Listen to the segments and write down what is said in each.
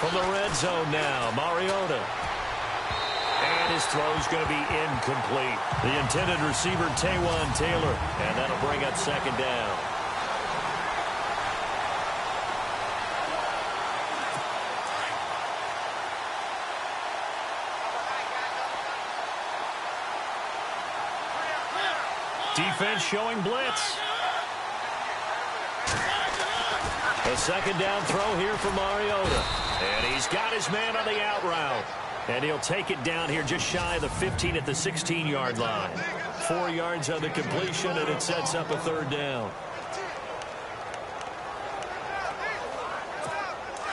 From the red zone now, Mariota. And his throw's going to be incomplete. The intended receiver, Taywan Taylor. And that'll bring up second down. Defense showing blitz. A second down throw here for Mariota. And he's got his man on the out route. And he'll take it down here just shy of the 15 at the 16-yard line. 4 yards on the completion, and it sets up a third down.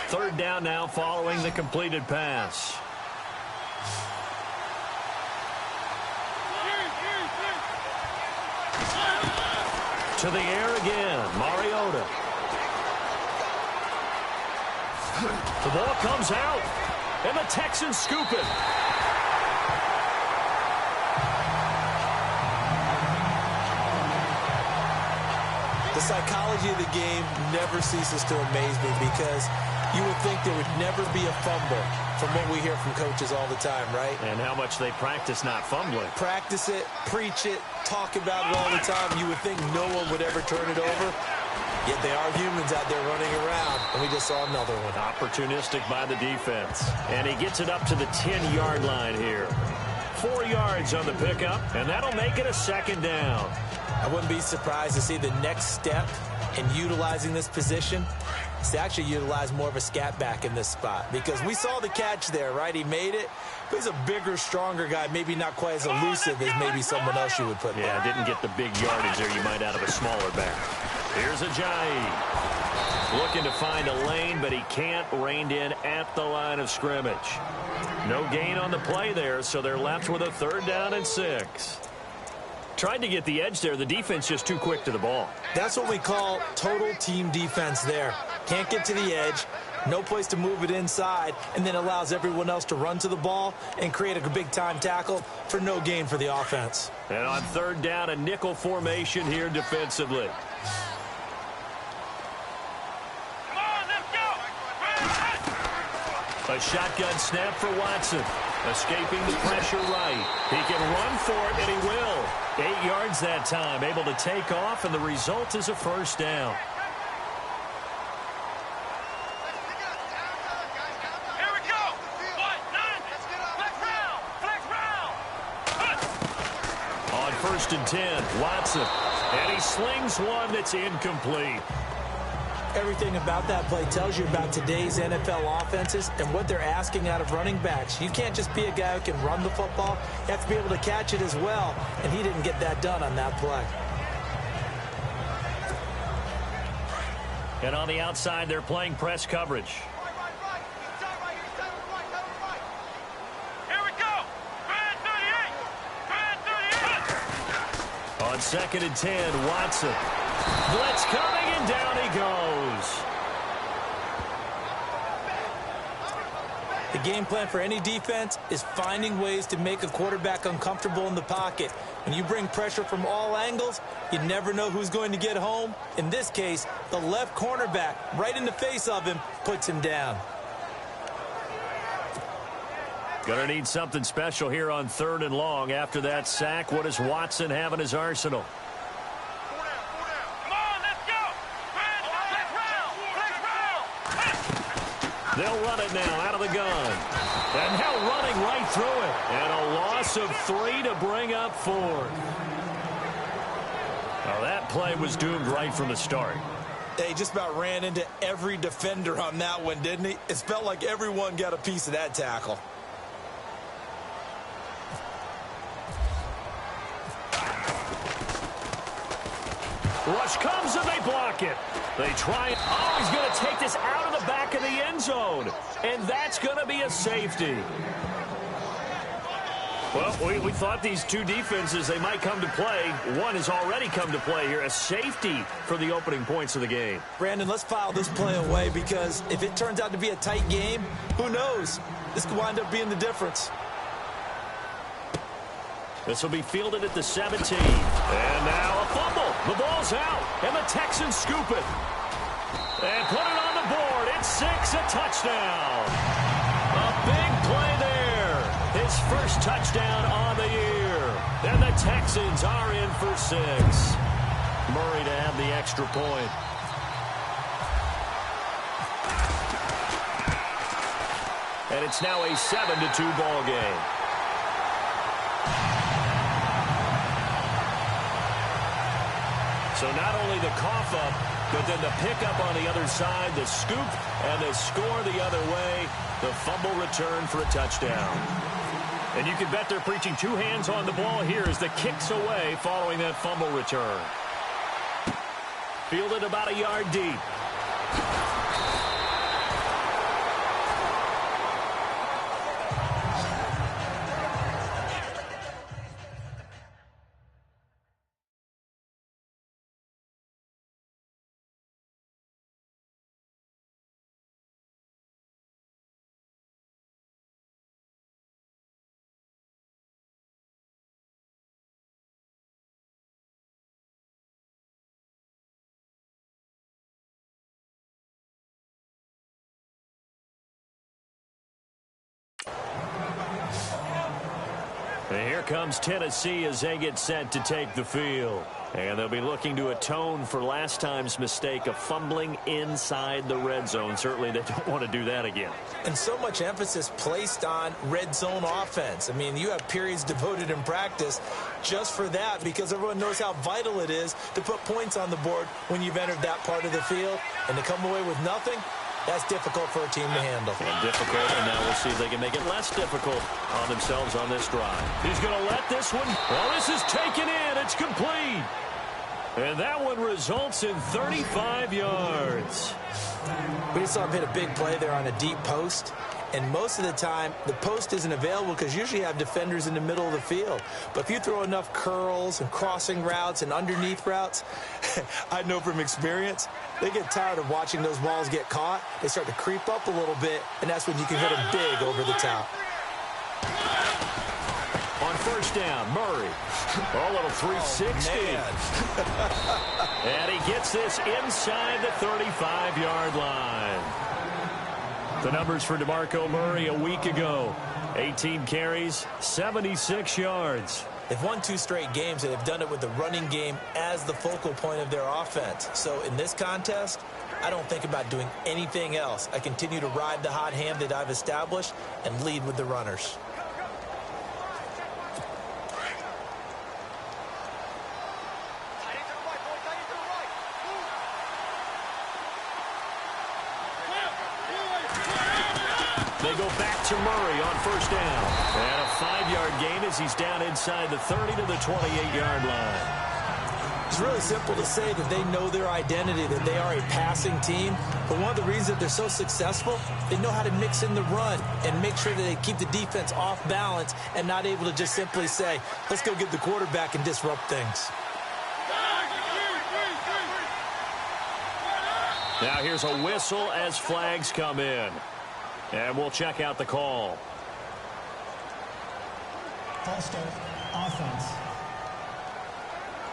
Third down now following the completed pass. To the air again, Mariota. The ball comes out, and the Texans scoop it. The psychology of the game never ceases to amaze me because you would think there would never be a fumble from what we hear from coaches all the time, right? And how much they practice not fumbling. Practice it, preach it, talk about it all the time. You would think no one would ever turn it over. Yet they are humans out there running around, and we just saw another one. Opportunistic by the defense. And he gets it up to the 10-yard line here. 4 yards on the pickup, and that'll make it a second down. I wouldn't be surprised to see the next step in utilizing this position is to actually utilize more of a scat back in this spot. Because we saw the catch there, right? He made it. But he's a bigger, stronger guy, maybe not quite as elusive as maybe someone else you would put there. Yeah, didn't get the big yardage there you might out of a smaller back. Here's Ajayi. Looking to find a lane, but he can't. Reined in at the line of scrimmage. No gain on the play there, so they're left with a third down and 6. Tried to get the edge there. The defense just too quick to the ball. That's what we call total team defense there. Can't get to the edge, no place to move it inside, and then allows everyone else to run to the ball and create a big-time tackle for no gain for the offense. And on third down, a nickel formation here defensively. A shotgun snap for Watson. Escaping the pressure right. He can run for it, and he will. 8 yards that time. Able to take off, and the result is a first down. Here we go. Flex round. On first and 10, Watson. And he slings one that's incomplete. Everything about that play tells you about today's NFL offenses and what they're asking out of running backs. You can't just be a guy who can run the football. You have to be able to catch it as well, and he didn't get that done on that play. And on the outside, they're playing press coverage. Here we go. Grand 38. On second and 10, Watson. Blitz coming, and down he goes. The game plan for any defense is finding ways to make a quarterback uncomfortable in the pocket. When you bring pressure from all angles, you never know who's going to get home. In this case, the left cornerback, right in the face of him, puts him down. Gonna need something special here on third and long. After that sack, what does Watson have in his arsenal? They'll run it now out of the gun. And now running right through it. And a loss of 3 to bring up 4. Now that play was doomed right from the start. He just about ran into every defender on that one, didn't he? It felt like everyone got a piece of that tackle. Rush comes and they block it. They try it. Oh, he's going to take this out of the back of the end zone. And that's going to be a safety. Well, we thought these two defenses, they might come to play. One has already come to play here. A safety for the opening points of the game. Brandon, let's file this play away because if it turns out to be a tight game, who knows? This could wind up being the difference. This will be fielded at the 17. And now a fumble. The ball's out. And the Texans scoop it. And put it on the board. It's 6, a touchdown. A big play there. His first touchdown on the year. And the Texans are in for 6. Murray to have the extra point. And it's now a 7-2 ball game. So not only the cough up, but then the pickup on the other side, the scoop, and the score the other way, the fumble return for a touchdown. And you can bet they're preaching 2 hands on the ball here as the kick's away following that fumble return. Fielded about a yard deep. And here comes Tennessee as they get set to take the field. And they'll be looking to atone for last time's mistake of fumbling inside the red zone. Certainly they don't want to do that again. And so much emphasis placed on red zone offense. I mean, you have periods devoted in practice just for that because everyone knows how vital it is to put points on the board when you've entered that part of the field. And to come away with nothing, that's difficult for a team to handle. And difficult, and now we'll see if they can make it less difficult on themselves on this drive. He's going to let this one. Well, this is taken in. It's complete. And that one results in 35 yards. We just saw him hit a big play there on a deep post. And most of the time, the post isn't available because usually you have defenders in the middle of the field. But if you throw enough curls and crossing routes and underneath routes, I know from experience, they get tired of watching those balls get caught. They start to creep up a little bit, and that's when you can hit them big over the top. On first down, Murray. A little 360. And he gets this inside the 35-yard line. The numbers for DeMarco Murray a week ago. 18 carries, 76 yards. They've won 2 straight games, and they've done it with the running game as the focal point of their offense. So in this contest, I don't think about doing anything else. I continue to ride the hot hand that I've established and lead with the runners. They go back to Murray on first down. And a 5-yard gain as he's down inside the 30 to the 28-yard line. It's really simple to say that they know their identity, that they are a passing team. But one of the reasons that they're so successful, they know how to mix in the run and make sure that they keep the defense off balance and not able to just simply say, let's go get the quarterback and disrupt things. Now here's a whistle as flags come in. And we'll check out the call. False start, offense.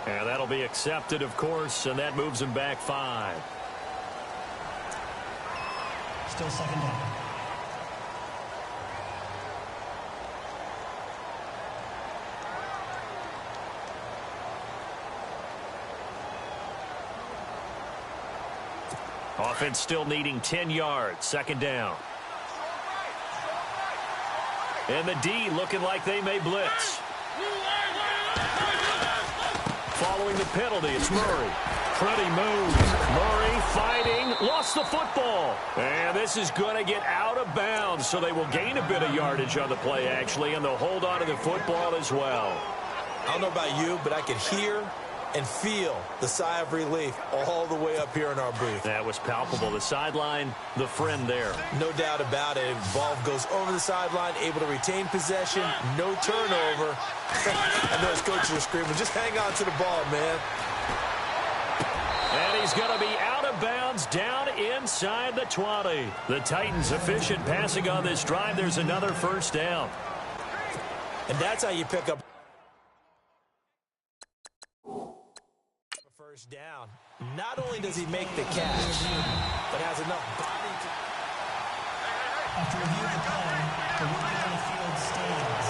And that'll be accepted, of course, and that moves him back 5. Still second down. Offense still needing 10 yards. Second down. And the D looking like they may blitz. Following the penalty, it's Murray. Pretty move. Murray fighting, lost the football. And this is going to get out of bounds, so they will gain a bit of yardage on the play, actually, and they'll hold on to the football as well. I don't know about you, but I could hear and feel the sigh of relief all the way up here in our booth. That was palpable. The sideline, the friend there. No doubt about it. Ball goes over the sideline, able to retain possession, no turnover. And those coaches are screaming, just hang on to the ball, man. And he's going to be out of bounds down inside the 20. The Titans efficient passing on this drive. There's another first down. And that's how you pick up first down. Not only does he make the catch, but has enough body to... After review of the play, the ruling on the field stands.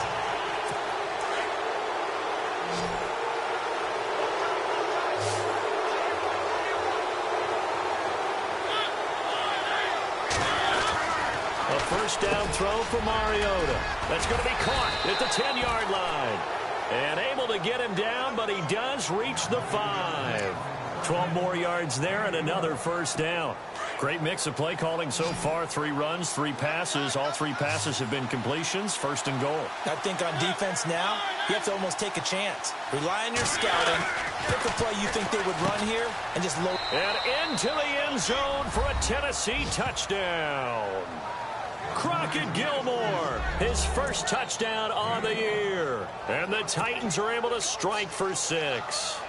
A first down throw for Mariota. That's going to be caught at the 10-yard line. And able to get him down, but he does reach the 5. 12 more yards there and another first down. Great mix of play calling so far. 3 runs, 3 passes. All 3 passes have been completions. First and goal. I think on defense now, you have to almost take a chance. Rely on your scouting. Pick a play you think they would run here and just load. And into the end zone for a Tennessee touchdown. Crockett Gilmore, his first touchdown on the year. And the Titans are able to strike for 6.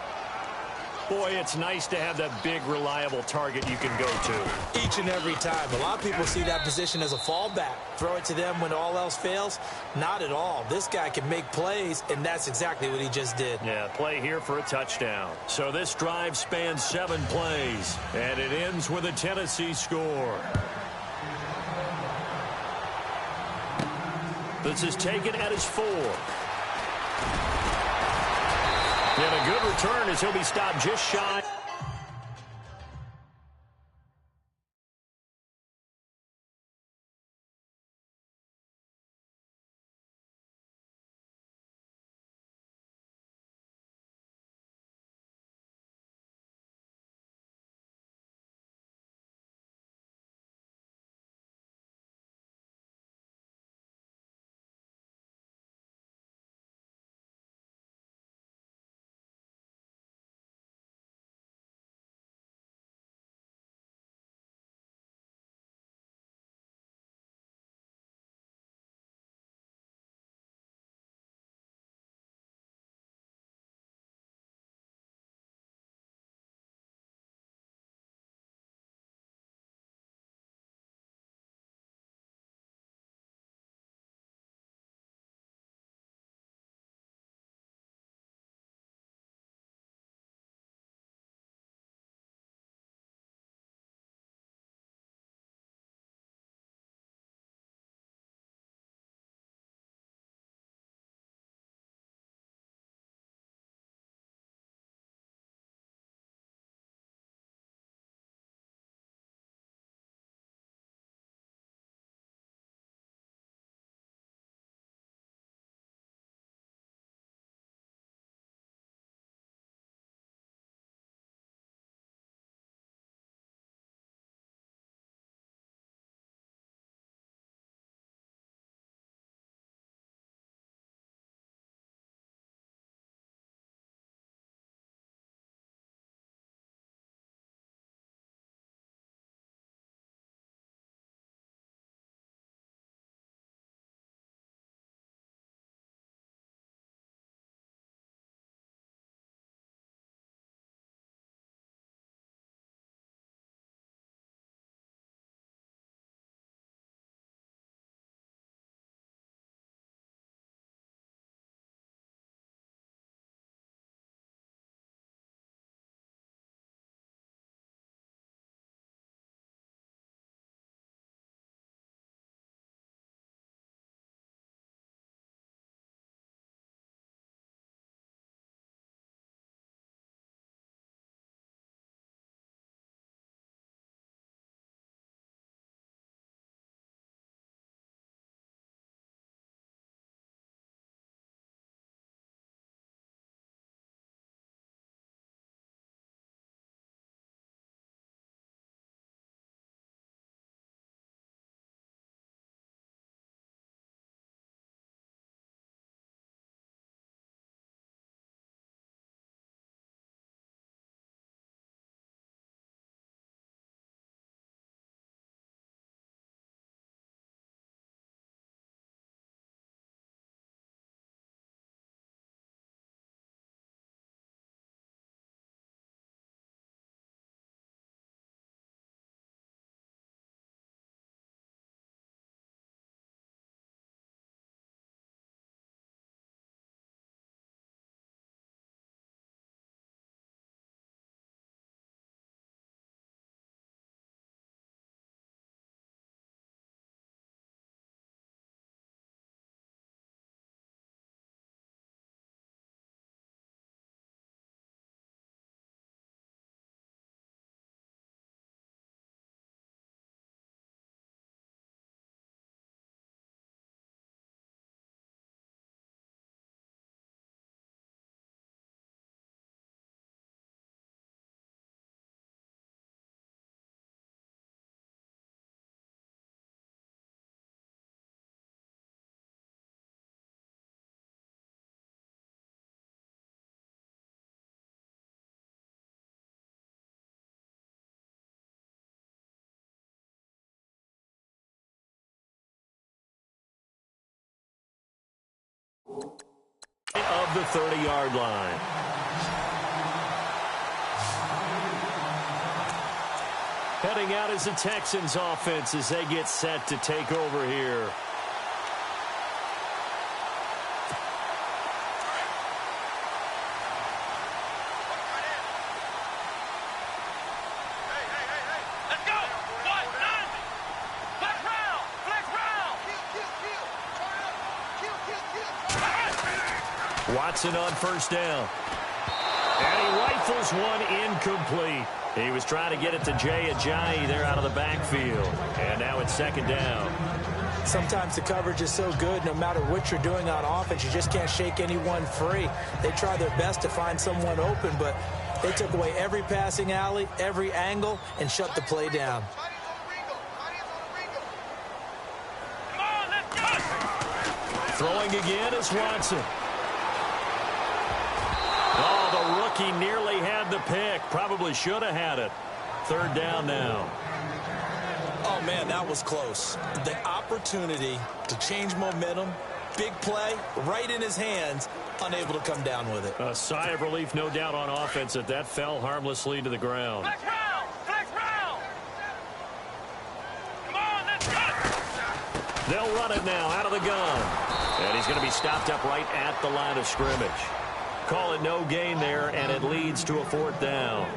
Boy, it's nice to have that big, reliable target you can go to. Each and every time. A lot of people see that position as a fallback. Throw it to them when all else fails. Not at all. This guy can make plays, and that's exactly what he just did. Yeah, play here for a touchdown. So this drive spans 7 plays, and it ends with a Tennessee score. This is taken at his 4. And a good return as he'll be stopped just shy. Of the 30-yard line. Heading out is the Texans offense as they get set to take over here. Let's go! What? Nine! Flex round! Flex round! Watson on first down. And he rifles one incomplete. He was trying to get it to Jay Ajayi there out of the backfield. And now it's second down. Sometimes the coverage is so good, no matter what you're doing on offense, you just can't shake anyone free. They try their best to find someone open, but they took away every passing alley, every angle, and shut the play down. Come on, let's go! Throwing again is Watson. Oh, the rookie nearly had the pick. Probably should have had it. Third down now. Oh, man, that was close. The opportunity to change momentum, big play, right in his hands, unable to come down with it. A sigh of relief, no doubt, on offense that fell harmlessly to the ground. Flex round! Flex round! Come on, let's go! They'll run it now out of the gun. And he's going to be stopped up right at the line of scrimmage. Call it no gain there, and it leads to a fourth down.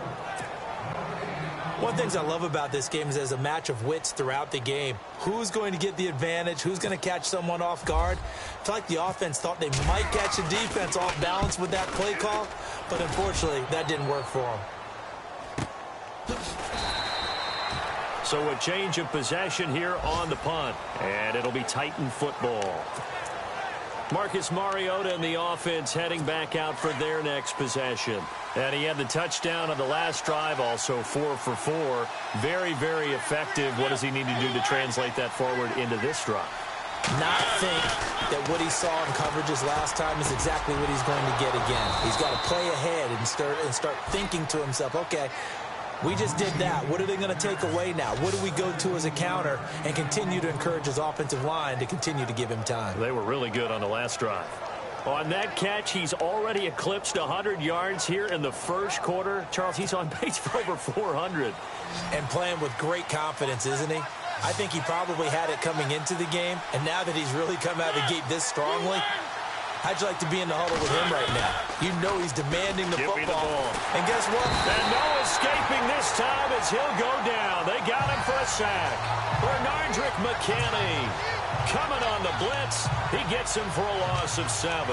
One of the things I love about this game is there's a match of wits throughout the game. Who's going to get the advantage? Who's going to catch someone off guard? I feel like the offense thought they might catch the defense off balance with that play call, but unfortunately, that didn't work for them. So a change of possession here on the punt, and it'll be Titan football. Marcus Mariota and the offense heading back out for their next possession. And he had the touchdown on the last drive, also 4 for 4. Very, very effective. What does he need to do to translate that forward into this drive? Not think that what he saw in coverages last time is exactly what he's going to get again. He's got to play ahead and start thinking to himself, okay, we just did that. What are they going to take away now? What do we go to as a counter? And continue to encourage his offensive line to continue to give him time. They were really good on the last drive. On that catch, he's already eclipsed 100 yards here in the first quarter. Charles, he's on pace for over 400. And playing with great confidence, isn't he? I think he probably had it coming into the game. And now that he's really come out of the gate this strongly, how'd you like to be in the huddle with him right now? You know he's demanding the football. Me the ball. And guess what? And no escaping this time as he'll go down. They got him for a sack. Bernardrick McKinney coming on the blitz. He gets him for a loss of 7.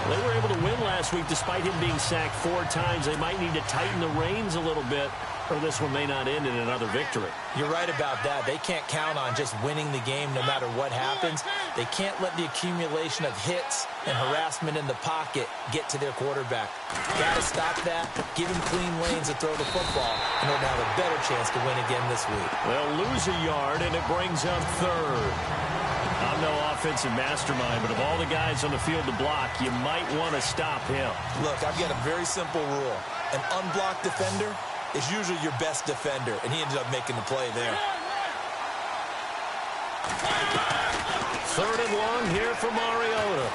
They were able to win last week despite him being sacked 4 times. They might need to tighten the reins a little bit, or this one may not end in another victory. You're right about that. They can't count on just winning the game no matter what happens. They can't let the accumulation of hits and harassment in the pocket get to their quarterback. Got to stop that, give him clean lanes to throw the football in order to have a better chance to win again this week. They'll lose a yard, and it brings up third. I'm no offensive mastermind, but of all the guys on the field to block, you might want to stop him. Look, I've got a very simple rule. An unblocked defender is usually your best defender, and he ended up making the play there. Third and long here for Mariota.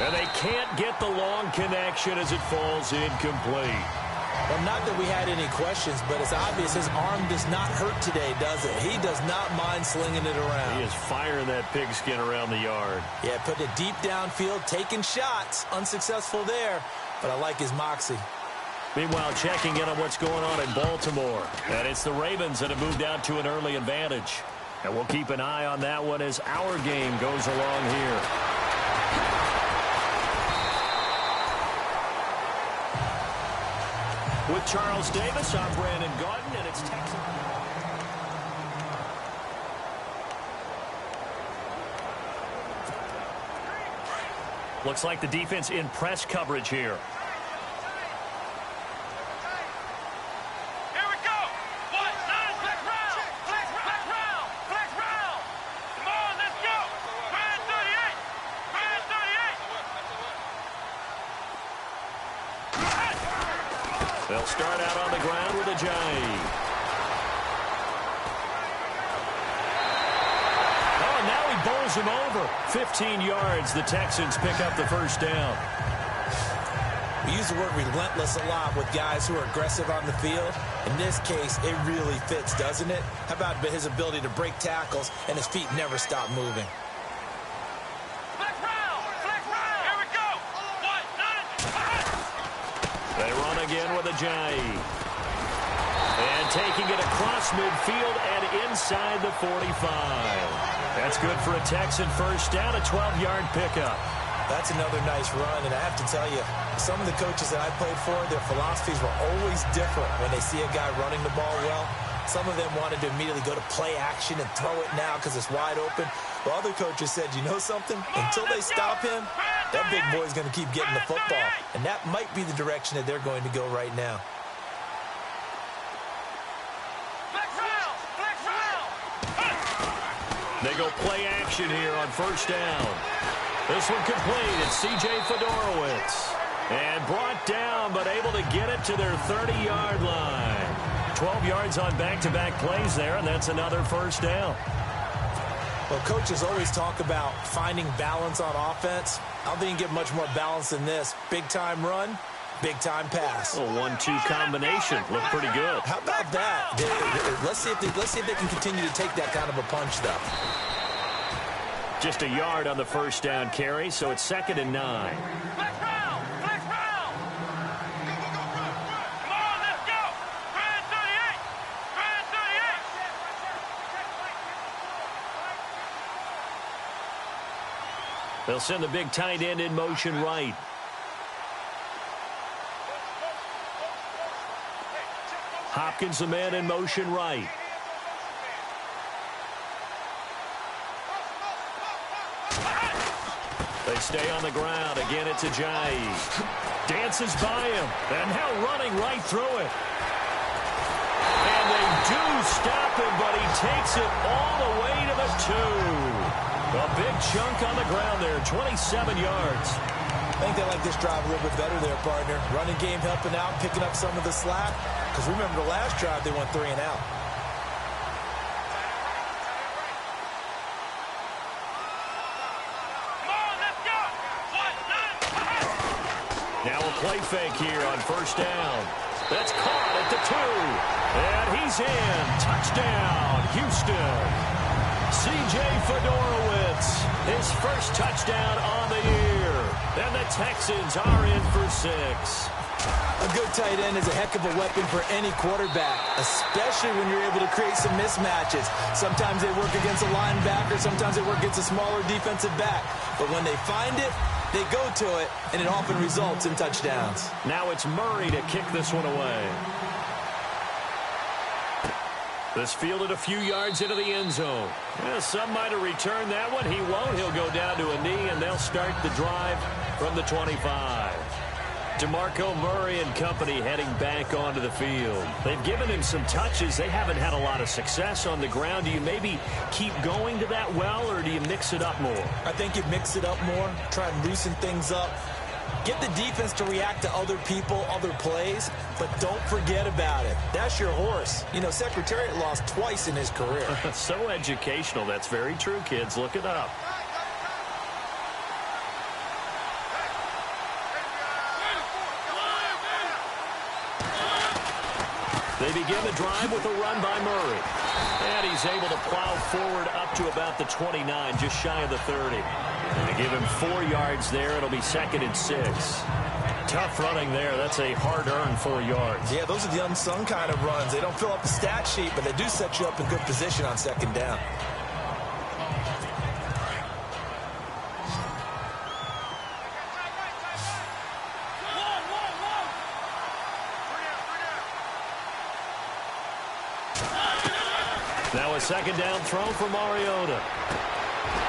And they can't get the long connection as it falls incomplete. Well, not that we had any questions, but it's obvious his arm does not hurt today, does it? He does not mind slinging it around. He is firing that pigskin around the yard. Yeah, putting it deep downfield, taking shots. Unsuccessful there, but I like his moxie. Meanwhile, checking in on what's going on in Baltimore. And it's the Ravens that have moved out to an early advantage. And we'll keep an eye on that one as our game goes along here. With Charles Davis, I'm Brandon Garden, and it's Texas. Looks like the defense in press coverage here. Here we go! What? Nine, flex round! Flex round! Flex round! Come on, let's go! Brand 38! Brand 38! They'll start out on the ground with Ajayi. throws him over. 15 yards. The Texans pick up the first down. We use the word relentless a lot with guys who are aggressive on the field. In this case, it really fits, doesn't it? How about his ability to break tackles and his feet never stop moving? Flex round. Here we go. 1, 9, They run again with Ajayi. And taking it across midfield and inside the 45. That's good for a Texan first down, a 12-yard pickup. That's another nice run, and I have to tell you, some of the coaches that I played for, their philosophies were always different when they see a guy running the ball well. Some of them wanted to immediately go to play action and throw it now because it's wide open. While other coaches said, you know something? Until they stop him, that big boy's going to keep getting the football. And that might be the direction that they're going to go right now. They go play action here on first down. This one complete. It's C.J. Fedorowicz. And brought down, but able to get it to their 30-yard line. 12 yards on back-to-back plays there, and that's another first down. Well, coaches always talk about finding balance on offense. I don't think you get much more balance than this. Big-time run, big-time pass. A 1-2 combination. Looked pretty good. How about that? Let's see if they can continue to take that kind of a punch, though. Just a yard on the first down carry, so it's 2nd and 9. Flex round. Come on, let's go. Grand 38. They'll send the big tight end in motion right. Hopkins, the man in motion right. They stay on the ground. Again, it's Ajayi. Dances by him. And now running right through it. And they do stop him, but he takes it all the way to the 2. A big chunk on the ground there, 27 yards. I think they like this drive a little bit better there, partner. Running game helping out, picking up some of the slack. Because remember the last drive, they went 3 and out. Now a play fake here on first down. That's caught at the 2. And he's in. Touchdown, Houston. C.J. Fedorowicz, his first touchdown on the year. And the Texans are in for 6. A good tight end is a heck of a weapon for any quarterback, especially when you're able to create some mismatches. Sometimes they work against a linebacker, sometimes they work against a smaller defensive back. But when they find it, they go to it, and it often results in touchdowns. Now it's Murray to kick this one away. This fielded a few yards into the end zone. Well, some might have returned that one. He won't. He'll go down to a knee, and they'll start the drive from the 25. DeMarco Murray and company heading back onto the field. They've given him some touches. They haven't had a lot of success on the ground. Do you maybe keep going to that well, or do you mix it up more? I think you mix it up more, try and loosen things up. Get the defense to react to other people, other plays, but don't forget about it. That's your horse. You know, Secretariat lost twice in his career. So educational. That's very true, kids. Look it up. They begin the drive with a run by Murray. And he's able to plow forward up to about the 29, just shy of the 30. They give him 4 yards there. It'll be 2nd and 6. Tough running there. That's a hard-earned 4 yards. Yeah, those are the unsung kind of runs. They don't fill up the stat sheet, but they do set you up in good position on 2nd down. Now a 2nd down throw for Mariota.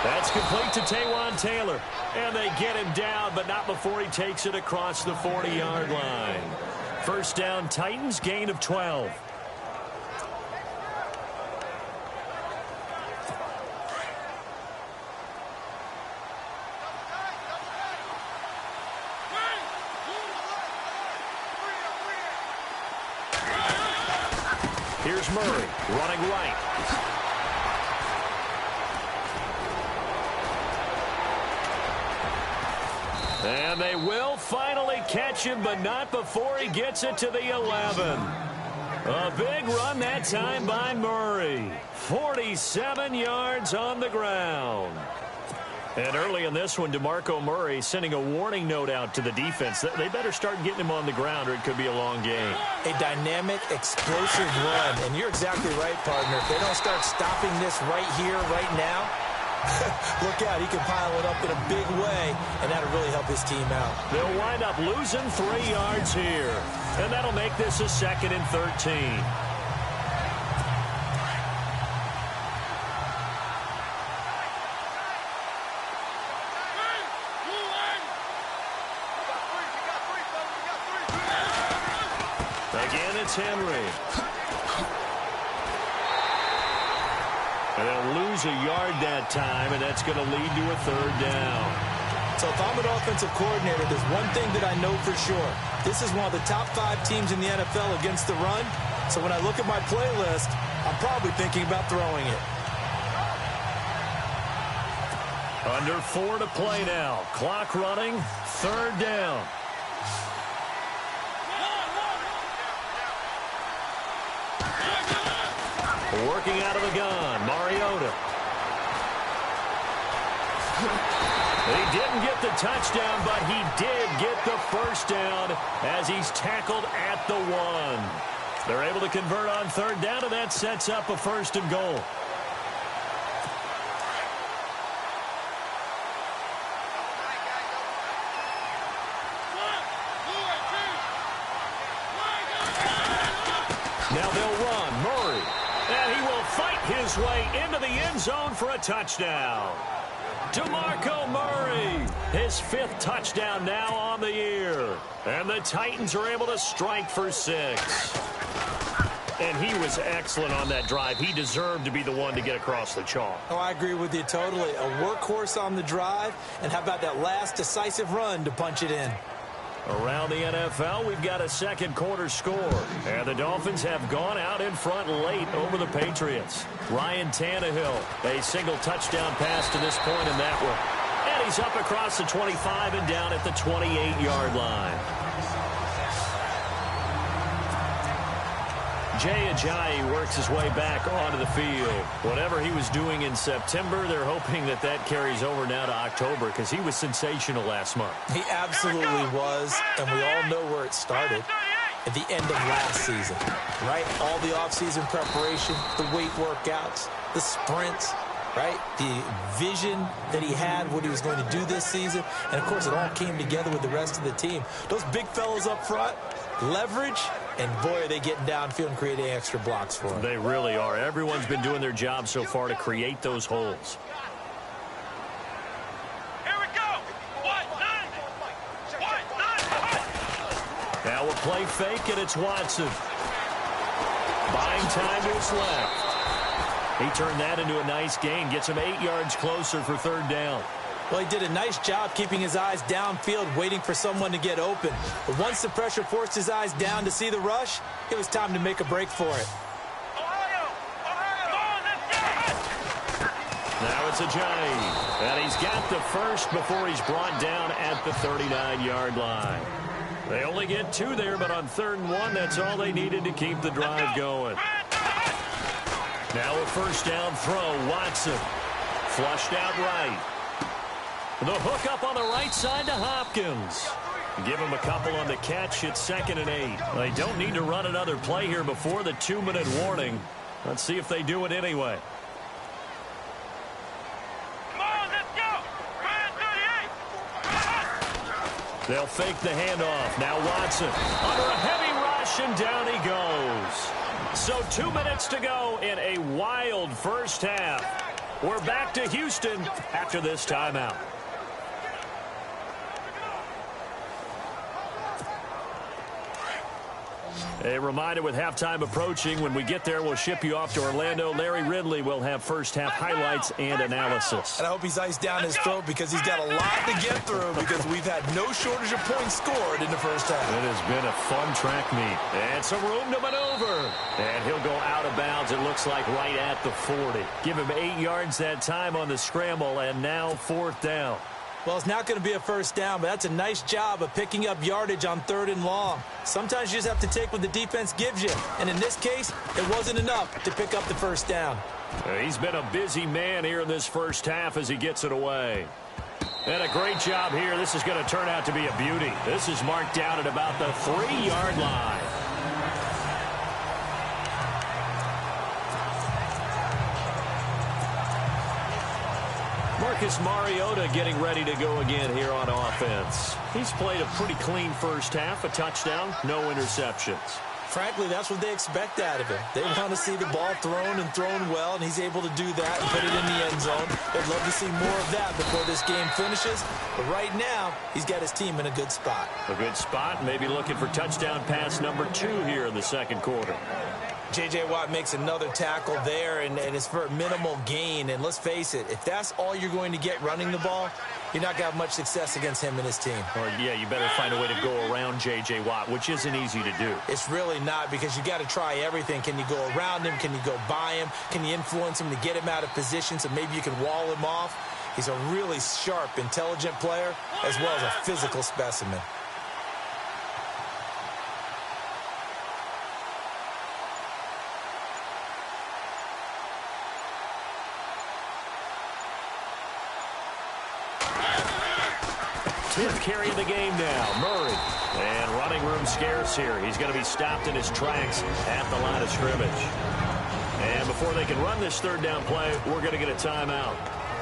That's complete to Taywan Taylor. And they get him down, but not before he takes it across the 40-yard line. First down, Titans, gain of 12. Here's Murray running right. And they will finally catch him, but not before he gets it to the 11. A big run that time by Murray. 47 yards on the ground. And early in this one, DeMarco Murray sending a warning note out to the defense. They better start getting him on the ground or it could be a long game. A dynamic, explosive run. And you're exactly right, partner. If they don't start stopping this right here, right now, look out. He can pile it up in a big way, and that'll really help his team out. They'll wind up losing 3 yards here. And that'll make this a 2nd and 13. Again, it's Henry. And they'll lose a yard that time, and that's going to lead to a 3rd down. So if I'm an offensive coordinator, there's one thing that I know for sure. This is one of the top 5 teams in the NFL against the run. So when I look at my playlist, I'm probably thinking about throwing it. Under 4 to play now. Clock running, 3rd down. Working out of the gun, Mariota. He didn't get the touchdown, but he did get the 1st down as he's tackled at the 1. They're able to convert on 3rd down, and that sets up a 1st and goal. Now they'll run. Murray. And he will fight his way into the end zone for a touchdown. DeMarco Murray, his 5th touchdown now on the year. And the Titans are able to strike for 6. And he was excellent on that drive. He deserved to be the one to get across the chalk. Oh, I agree with you totally. A workhorse on the drive. And how about that last decisive run to punch it in? Around the NFL, we've got a 2nd quarter score. And the Dolphins have gone out in front late over the Patriots. Ryan Tannehill, a single touchdown pass to this point in that one. And he's up across the 25 and down at the 28-yard line. Jay Ajayi works his way back onto the field. Whatever he was doing in September, they're hoping that that carries over now to October because he was sensational last month. He absolutely was, and we all know where it started. At the end of last season, right? All the offseason preparation, the weight workouts, the sprints, right? The vision that he had, what he was going to do this season. And, of course, it all came together with the rest of the team. Those big fellas up front, leverage, and, boy, are they getting downfield and creating extra blocks for him. They really are. Everyone's been doing their job so far to create those holes. Here we go. Now a play fake, and it's Watson. Buying time to his left. He turned that into a nice gain. Gets him 8 yards closer for 3rd down. Well, he did a nice job keeping his eyes downfield, waiting for someone to get open. But once the pressure forced his eyes down to see the rush, it was time to make a break for it. Now it's Ajayi. And he's got the 1st before he's brought down at the 39-yard line. They only get 2 there, but on 3rd and 1, that's all they needed to keep the drive going. Now a 1st down throw, Watson. Flushed out right. The hook up on the right side to Hopkins. Give him a couple on the catch. It's 2nd and 8. They don't need to run another play here before the 2-minute warning. Let's see if they do it anyway. Come on, let's go. They'll fake the handoff. Now Watson under a heavy rush, and down he goes. So 2 minutes to go in a wild first half. We're back to Houston after this timeout. A reminder, with halftime approaching, when we get there, we'll ship you off to Orlando. Larry Ridley will have first-half highlights and analysis. And I hope he's iced down his throat because he's got a lot to get through because we've had no shortage of points scored in the first half. It has been a fun track meet. And some room to maneuver. And he'll go out of bounds, it looks like, right at the 40. Give him 8 yards that time on the scramble, and now 4th down. Well, it's not going to be a first down, but that's a nice job of picking up yardage on 3rd and long. Sometimes you just have to take what the defense gives you, and in this case, it wasn't enough to pick up the first down. He's been a busy man here in this first half as he gets it away. And a great job here. This is going to turn out to be a beauty. This is marked down at about the 3-yard line. Marcus Mariota getting ready to go again here on offense. He's played a pretty clean first half, a touchdown, no interceptions. Frankly, that's what they expect out of him. They want to see the ball thrown and thrown well, and he's able to do that and put it in the end zone. They'd love to see more of that before this game finishes. But right now, he's got his team in a good spot. A good spot, maybe looking for touchdown pass number 2 here in the second quarter. J.J. Watt makes another tackle there, and it's for a minimal gain. And let's face it, if that's all you're going to get running the ball, you're not going to have much success against him and his team. Or, yeah, you better find a way to go around J.J. Watt, which isn't easy to do. It's really not, because you got to try everything. Can you go around him? Can you go by him? Can you influence him to get him out of position so maybe you can wall him off? He's a really sharp, intelligent player, as well as a physical specimen. Fifth carry of the game now, Murray. And running room scarce here. He's going to be stopped in his tracks at the line of scrimmage. And before they can run this 3rd down play, we're going to get a timeout,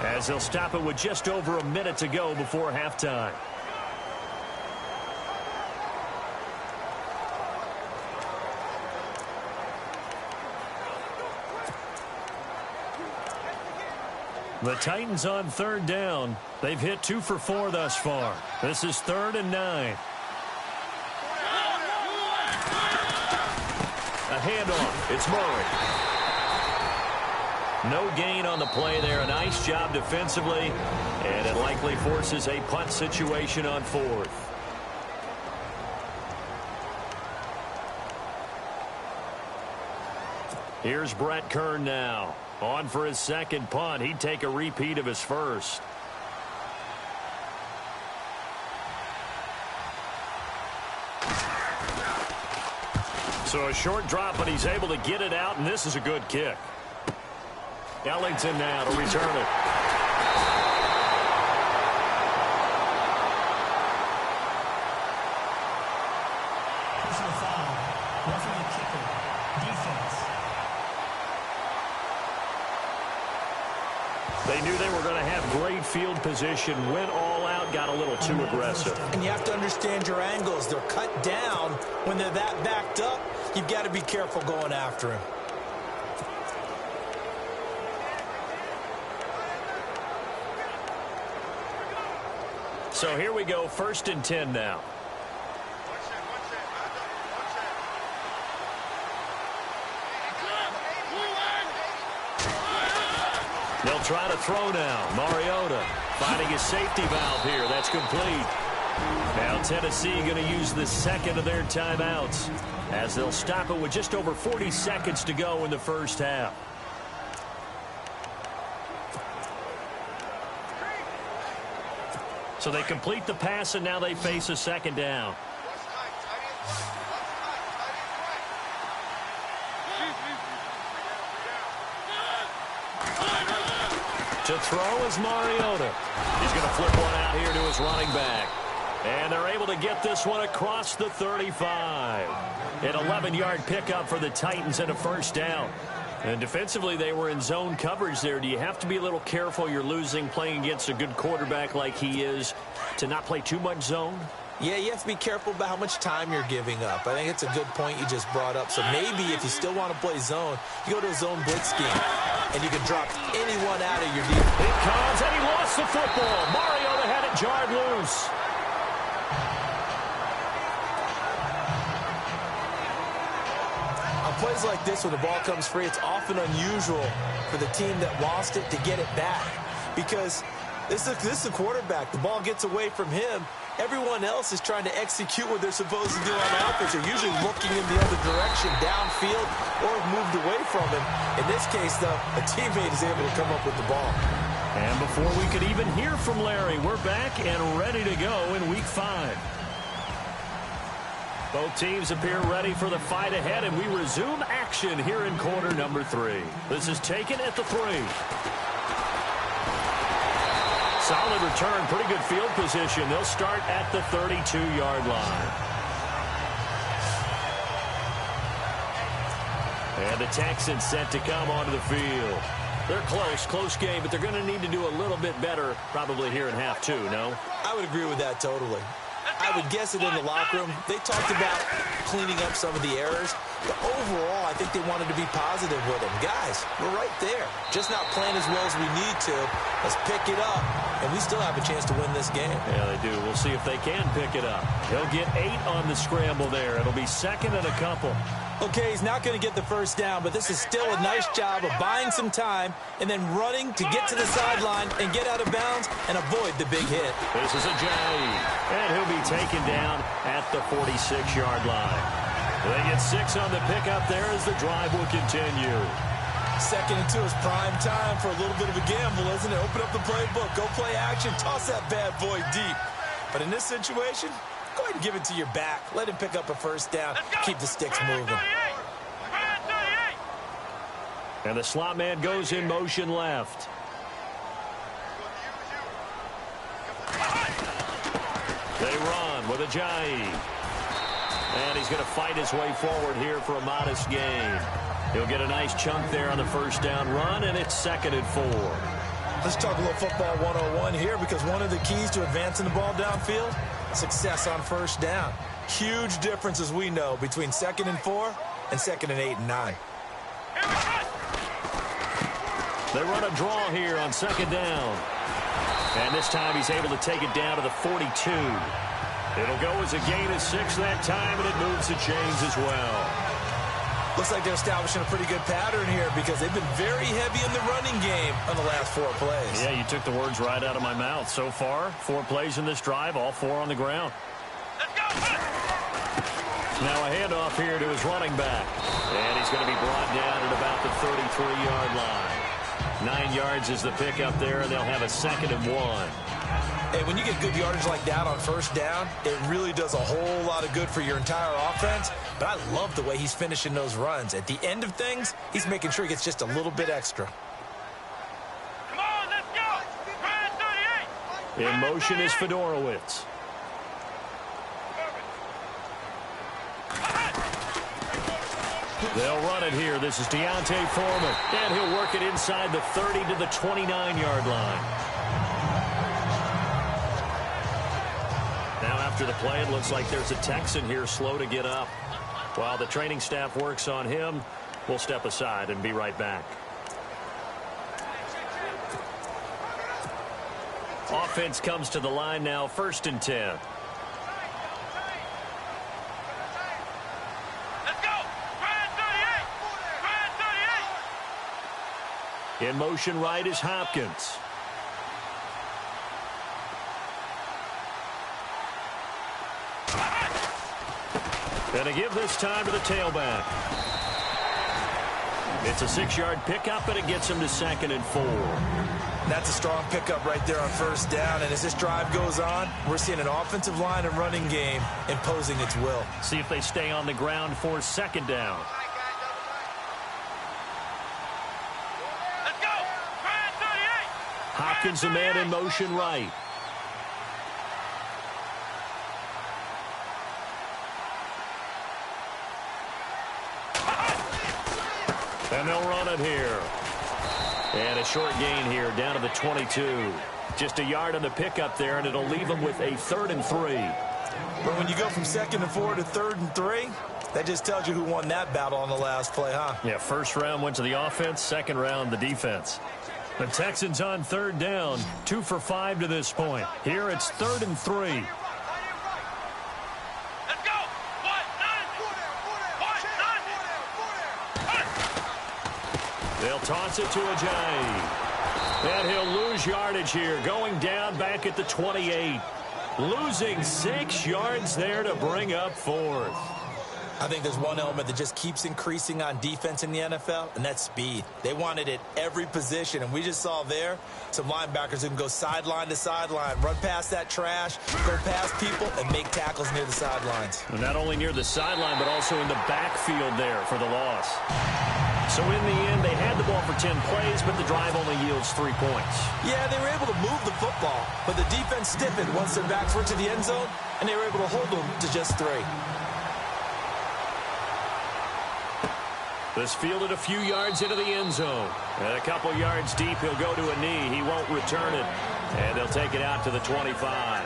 as they'll stop it with just over a minute to go before halftime. The Titans on 3rd down. They've hit 2 for 4 thus far. This is 3rd and 9. A handoff. It's Murray. No gain on the play there. A nice job defensively. And it likely forces a punt situation on 4th. Here's Brett Kern now. On for his second punt. He'd take a repeat of his first. So a short drop, but he's able to get it out, and this is a good kick. Ellington now to return it. Personal foul. Roughing the kicker. Defense. They knew they were going to have great field position, went all out, got a little too aggressive. And you have to understand your angles. They're cut down. When they're that backed up, you've got to be careful going after him. So here we go, 1st and 10 now. They'll try to throw now. Mariota finding his safety valve here. That's complete. Now Tennessee going to use the second of their timeouts, as they'll stop it with just over 40 seconds to go in the first half. So they complete the pass, and now they face a 2nd down. To throw is Mariota. He's going to flip one out here to his running back. And they're able to get this one across the 35. An 11-yard pickup for the Titans and a 1st down. And defensively, they were in zone coverage there. Do you have to be a little careful? You're losing playing against a good quarterback like he is, to not play too much zone? Yeah, you have to be careful about how much time you're giving up. I think it's a good point you just brought up. So maybe if you still want to play zone, you go to a zone blitz scheme, and you can drop anyone out of your defense. It comes, and he lost the football. Mariota had it jarred loose. On plays like this, when the ball comes free, it's often unusual for the team that lost it to get it back, because this is a quarterback. The ball gets away from him. Everyone else is trying to execute what they're supposed to do on offense. They're usually looking in the other direction, downfield, or have moved away from him. In this case, though, a teammate is able to come up with the ball. And before we could even hear from Larry, we're back and ready to go in Week 5. Both teams appear ready for the fight ahead, and we resume action here in quarter number 3. This is taken at the 3. Solid return, pretty good field position. They'll start at the 32-yard line. And the Texans set to come onto the field. They're close game, but they're going to need to do a little bit better probably here in half 2, no? I would agree with that totally. I would guess it in the locker room. They talked about cleaning up some of the errors, but overall, I think they wanted to be positive with them. Guys, we're right there. Just not playing as well as we need to. Let's pick it up, and we still have a chance to win this game. Yeah, they do. We'll see if they can pick it up. He'll get 8 on the scramble there. It'll be second and a couple. Okay, he's not going to get the first down, but this is still a nice job of buying some time and then running to get to the sideline and get out of bounds and avoid the big hit. This is a Jay, and he'll be taken down at the 46-yard line. They get 6 on the pickup there as the drive will continue. Second and 2 is prime time for a little bit of a gamble, isn't it? Open up the playbook, go play action, toss that bad boy deep. But in this situation, go ahead and give it to your back. Let him pick up a first down. Keep the sticks moving. And the slot man goes in motion left. They run with Ajayi. And he's going to fight his way forward here for a modest gain. He'll get a nice chunk there on the first down run, and it's second and 4. Let's talk a little football 101 here, because one of the keys to advancing the ball downfield, success on first down. Huge difference, as we know, between second and 4 and second and 8 and 9. They run a draw here on second down. And this time he's able to take it down to the 42. It'll go as a gain of 6 that time, and it moves the chains as well. Looks like they're establishing a pretty good pattern here, because they've been very heavy in the running game on the last 4 plays. Yeah, you took the words right out of my mouth. So far, 4 plays in this drive, all 4 on the ground. Now a handoff here to his running back. And he's going to be brought down at about the 33-yard line. 9 yards is the pickup there, and they'll have a second and 1. Hey, when you get good yardage like that on first down, it really does a whole lot of good for your entire offense. But I love the way he's finishing those runs. At the end of things, he's making sure he gets just a little bit extra. Come on, let's go! Ryan 38! In motion is Fedorowicz. They'll run it here. This is Deontay Foreman. And he'll work it inside the 30 to the 29-yard line. Now after the play, it looks like there's a Texan here slow to get up. While the training staff works on him, we'll step aside and be right back. Offense comes to the line now, 1st and 10. In motion right is Hopkins. And a give this time to the tailback. It's a 6-yard pickup, and it gets him to second and 4. That's a strong pickup right there on first down. And as this drive goes on, we're seeing an offensive line and running game imposing its will. See if they stay on the ground for second down. Hopkins, a man in motion right. And they'll run it here. And a short gain here down to the 22. Just a yard on the pickup there, and it'll leave them with a 3rd and 3. But when you go from 2nd and 4 to 3rd and 3, that just tells you who won that battle on the last play, huh? Yeah, first round went to the offense, second round the defense. The Texans on 3rd down, 2 for 5 to this point. Here it's 3rd and 3. Let's go! They'll toss it to Ajayi. And he'll lose yardage here, going down back at the 28. Losing 6 yards there to bring up 4th. I think there's one element that just keeps increasing on defense in the NFL, and that's speed. They want it at every position, and we just saw there some linebackers who can go sideline to sideline, run past that trash, go past people, and make tackles near the sidelines. And not only near the sideline, but also in the backfield there for the loss. So in the end, they had the ball for 10 plays, but the drive only yields 3 points. Yeah, they were able to move the football, but the defense stiffened once their backs were to the end zone, and they were able to hold them to just 3. This fielded a few yards into the end zone. And a couple yards deep, he'll go to a knee. He won't return it. And they'll take it out to the 25.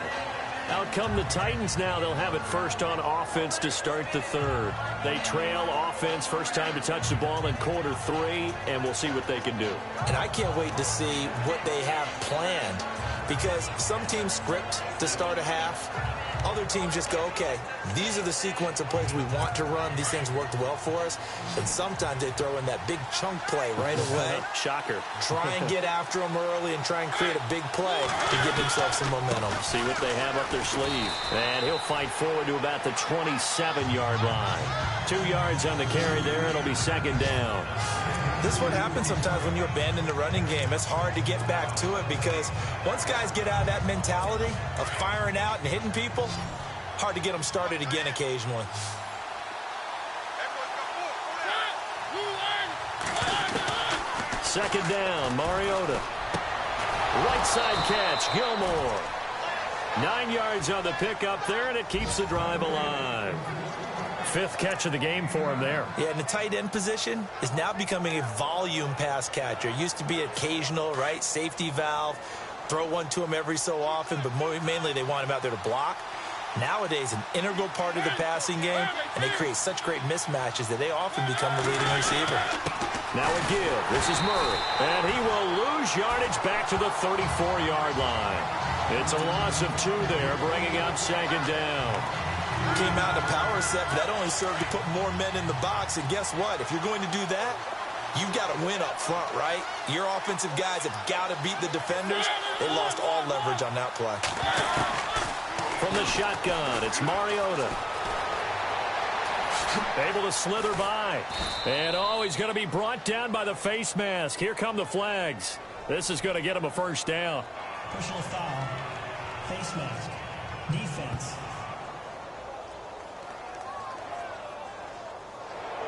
Out come the Titans now. They'll have it first on offense to start the third. They trail offense, first time to touch the ball in quarter 3, and we'll see what they can do. And I can't wait to see what they have planned, because some teams script to start a half. Other teams just go, okay, these are the sequence of plays we want to run. These things worked well for us. And sometimes they throw in that big chunk play right away. Shocker. Try and get after them early and try and create a big play to give themselves some momentum. See what they have up their sleeve. And he'll fight forward to about the 27-yard line. 2 yards on the carry there. It'll be second down. This is what happens sometimes when you abandon the running game. It's hard to get back to it because once guys get out of that mentality of firing out and hitting people, hard to get them started again occasionally. Second down, Mariota. Right side catch, Gilmore. 9 yards on the pickup there, and it keeps the drive alive. 5th catch of the game for him there. Yeah, and the tight end position is now becoming a volume pass catcher. It used to be occasional, right? Safety valve. Throw one to him every so often, but mainly they want him out there to block. Nowadays, an integral part of the passing game, and they create such great mismatches that they often become the leading receiver. Now a give. This is Murray. And he will lose yardage back to the 34-yard line. It's a loss of 2 there, bringing up second down. Came out in a power set, but that only served to put more men in the box. And guess what? If you're going to do that, you've got to win up front, right? Your offensive guys have got to beat the defenders. They lost all leverage on that play. From the shotgun, it's Mariota. Able to slither by. And, he's going to be brought down by the face mask. Here come the flags. This is going to get him a first down. Personal foul. Face mask. Defense.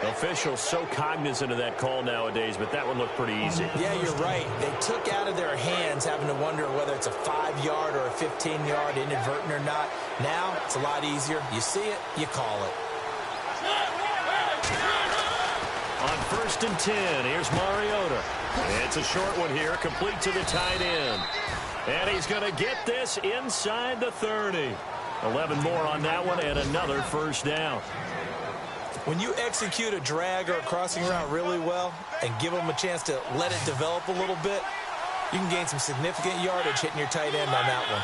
Officials so cognizant of that call nowadays, but that one looked pretty easy. Yeah, you're right. They took out of their hands having to wonder whether it's a 5-yard or a 15-yard, inadvertent or not. Now, it's a lot easier. You see it, you call it. On 1st and 10, here's Mariota. It's a short one here, complete to the tight end. And he's going to get this inside the 30. 11 more on that one, and another first down. When you execute a drag or a crossing route really well and give them a chance to let it develop a little bit, you can gain some significant yardage hitting your tight end on that one.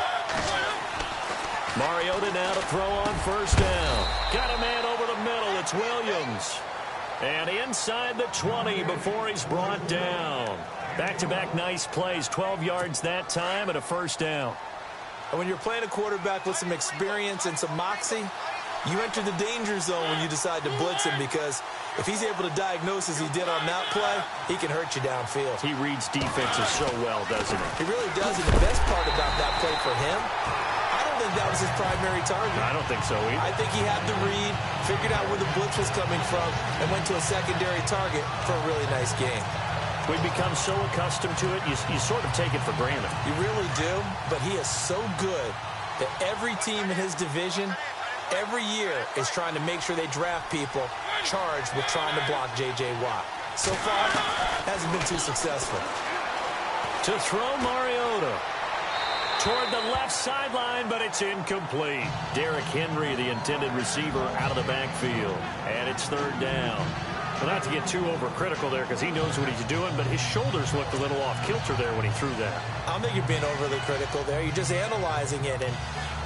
Mariota now to throw on first down. Got a man over the middle. It's Williams. And inside the 20 before he's brought down. Back-to-back nice plays. 12 yards that time and a first down. And when you're playing a quarterback with some experience and some moxie, you enter the danger zone when you decide to blitz him, because if he's able to diagnose as he did on that play, he can hurt you downfield. He reads defenses so well, doesn't he? He really does, and the best part about that play for him, I don't think that was his primary target. I don't think so either. I think he had the read, figured out where the blitz was coming from, and went to a secondary target for a really nice game. We've become so accustomed to it, you sort of take it for granted. You really do, but he is so good that every team in his division every year is trying to make sure they draft people charged with trying to block J.J. Watt. So far, hasn't been too successful. To throw Mariota toward the left sideline, but it's incomplete. Derrick Henry, the intended receiver, out of the backfield. And it's third down. Well, not to get too overcritical there because he knows what he's doing, but his shoulders looked a little off kilter there when he threw that. I don't think you're being overly critical there. You're just analyzing it, and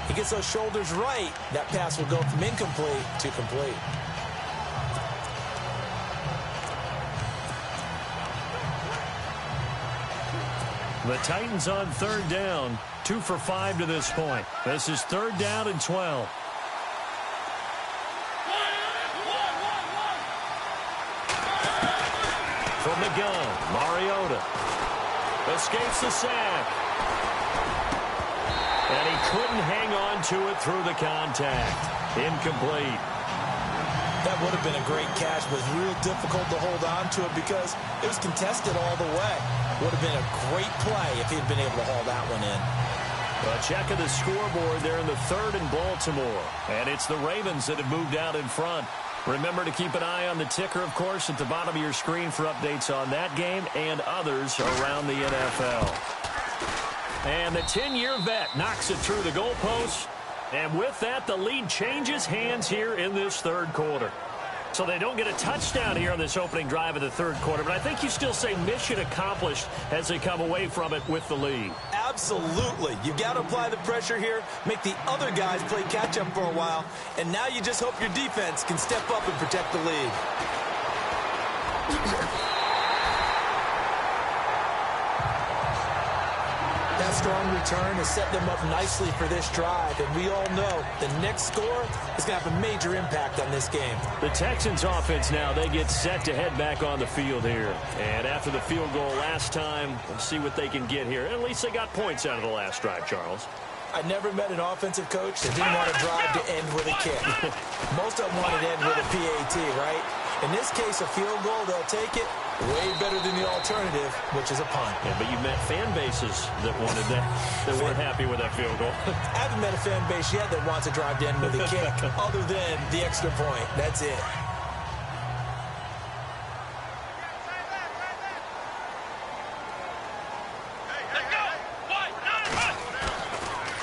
he gets those shoulders right, that pass will go from incomplete to complete. The Titans on third down, 2 for 5 to this point. This is third down and 12. From the gun, Mariota escapes the sack. And he couldn't hang on to it through the contact. Incomplete. That would have been a great catch, but it was real difficult to hold on to it because it was contested all the way. Would have been a great play if he'd been able to haul that one in. A check of the scoreboard there in the third in Baltimore. And it's the Ravens that have moved out in front. Remember to keep an eye on the ticker, of course, at the bottom of your screen for updates on that game and others around the NFL. And the 10-year vet knocks it through the goalpost. And with that, the lead changes hands here in this third quarter. So they don't get a touchdown here on this opening drive of the third quarter. But I think you still say mission accomplished as they come away from it with the lead. Absolutely. You've got to apply the pressure here, make the other guys play catch-up for a while, and now you just hope your defense can step up and protect the lead. That strong return has set them up nicely for this drive, and we all know the next score is going to have a major impact on this game. The Texans offense now, they get set to head back on the field here. And after the field goal last time, we'll see what they can get here. At least they got points out of the last drive, Charles. I never met an offensive coach that didn't want to drive to end with a kick. Most of them wanted to end with a PAT, right? In this case, a field goal, they'll take it. Way better than the alternative, which is a punt. Yeah, but you met fan bases that wanted that, that weren't happy with that field goal. I haven't met a fan base yet that wants to drive to end with a kick, other than the extra point. That's it.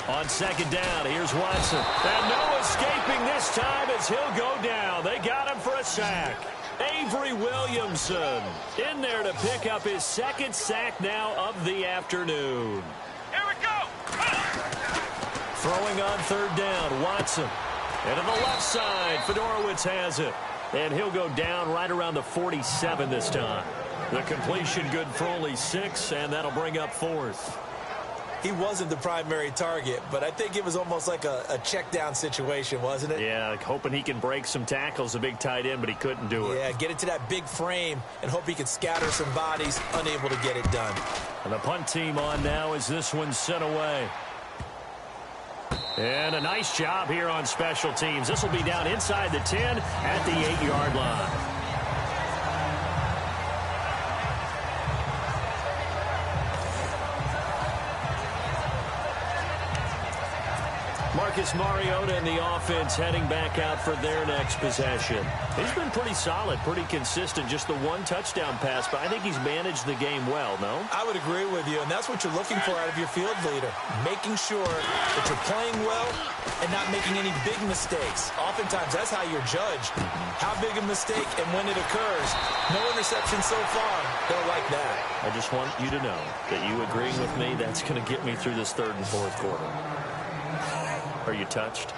On second down, here's Watson. And no escaping this time as he'll go down. They got him for a sack. Avery Williamson in there to pick up his second sack now of the afternoon. Here we go. Throwing on third down, Watson. And to the left side, Fedorowicz has it. And he'll go down right around the 47 this time. The completion good for only 6, and that'll bring up fourth. He wasn't the primary target, but I think it was almost like a check down situation, wasn't it? Yeah, hoping he can break some tackles, a big tight end, but he couldn't do it. Yeah, get it to that big frame and hope he can scatter some bodies, unable to get it done. And the punt team on now as this one's sent away. And a nice job here on special teams. This will be down inside the 10 at the 8-yard line. Marcus Mariota and the offense heading back out for their next possession. He's been pretty solid, pretty consistent, just the one touchdown pass, but I think he's managed the game well, no? I would agree with you, and that's what you're looking for out of your field leader, making sure that you're playing well and not making any big mistakes. Oftentimes, that's how you're judged. How big a mistake and when it occurs. No interception so far. Don't like that. I just want you to know that you agreeing with me, that's going to get me through this third and fourth quarter. Are you touched?